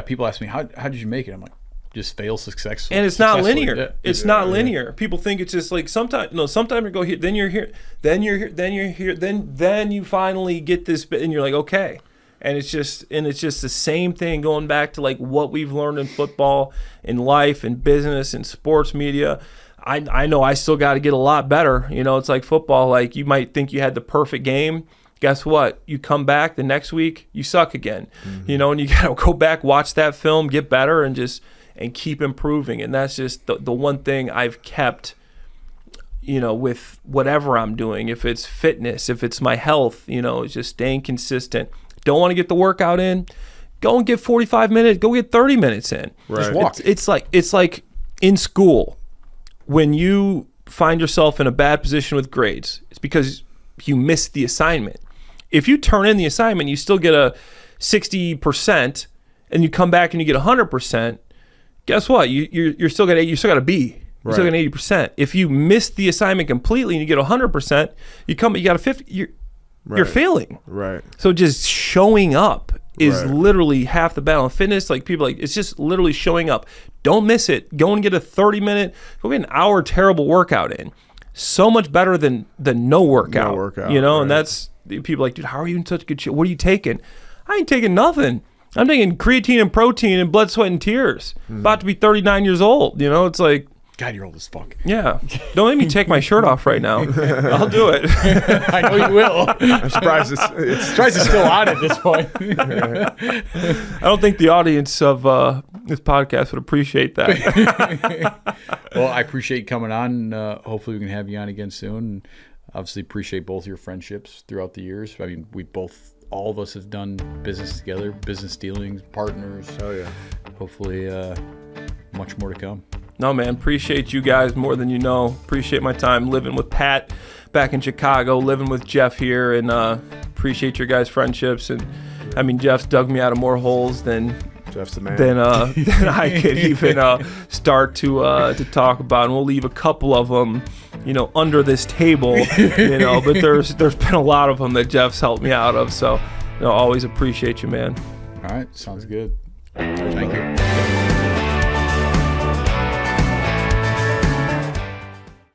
people ask me, how did you make it? I'm like, just fail successfully. And it's not linear. Yeah. It's not linear. People think it's just like sometimes you go here, then you're here, then you're here, then you're here, then you finally get this bit and you're like, okay. And it's just the same thing going back to like what we've learned in football, in life, in business, in sports media. I know I still got to get a lot better. You know, it's like football. Like you might think you had the perfect game. Guess what? You come back the next week, you suck again. Mm-hmm. You know, and you got to go back, watch that film, get better, and keep improving. And that's just the one thing I've kept, you know, with whatever I'm doing. If it's fitness, if it's my health, you know, it's just staying consistent. Don't want to get the workout in, go and get 45 minutes, go get 30 minutes in. Right. Just walk. It's like in school, when you find yourself in a bad position with grades, it's because you missed the assignment. If you turn in the assignment, you still get a 60%, and you come back and you get 100%. Guess what? You still got a B. You still got an 80%. If you miss the assignment completely and you get 100%, you got a 50. You're failing. Right. So just showing up is literally half the battle. In fitness, like people it's just literally showing up. Don't miss it. Go and get a 30-minute, go get an hour terrible workout in. So much better than no workout. No workout. You know, and that's people like, dude, how are you in such good shape? What are you taking? I ain't taking nothing. I'm taking creatine and protein and blood, sweat, and tears. About to be 39 years old. You know, it's like, God, you're old as fuck. yeah. Don't make me take my shirt off right now. I'll do it. I know you will. I'm surprised it's Still on at this point. I don't think the audience of this podcast would appreciate that. Well, I appreciate you coming on. Hopefully we can have you on again soon. And obviously appreciate both your friendships throughout the years. I mean, all of us have done business together, business dealings, partners. Oh yeah. Hopefully much more to come. No, man, appreciate you guys more than you know. Appreciate my time living with Pat back in Chicago, living with Jeff here, and appreciate your guys' friendships. And I mean, Jeff's dug me out of more holes than Jeff's the man. than I could even start to talk about. And we'll leave a couple of them, you know, under this table, you know. But there's been a lot of them that Jeff's helped me out of. So, you know, always appreciate you, man. All right, sounds good. Thank you.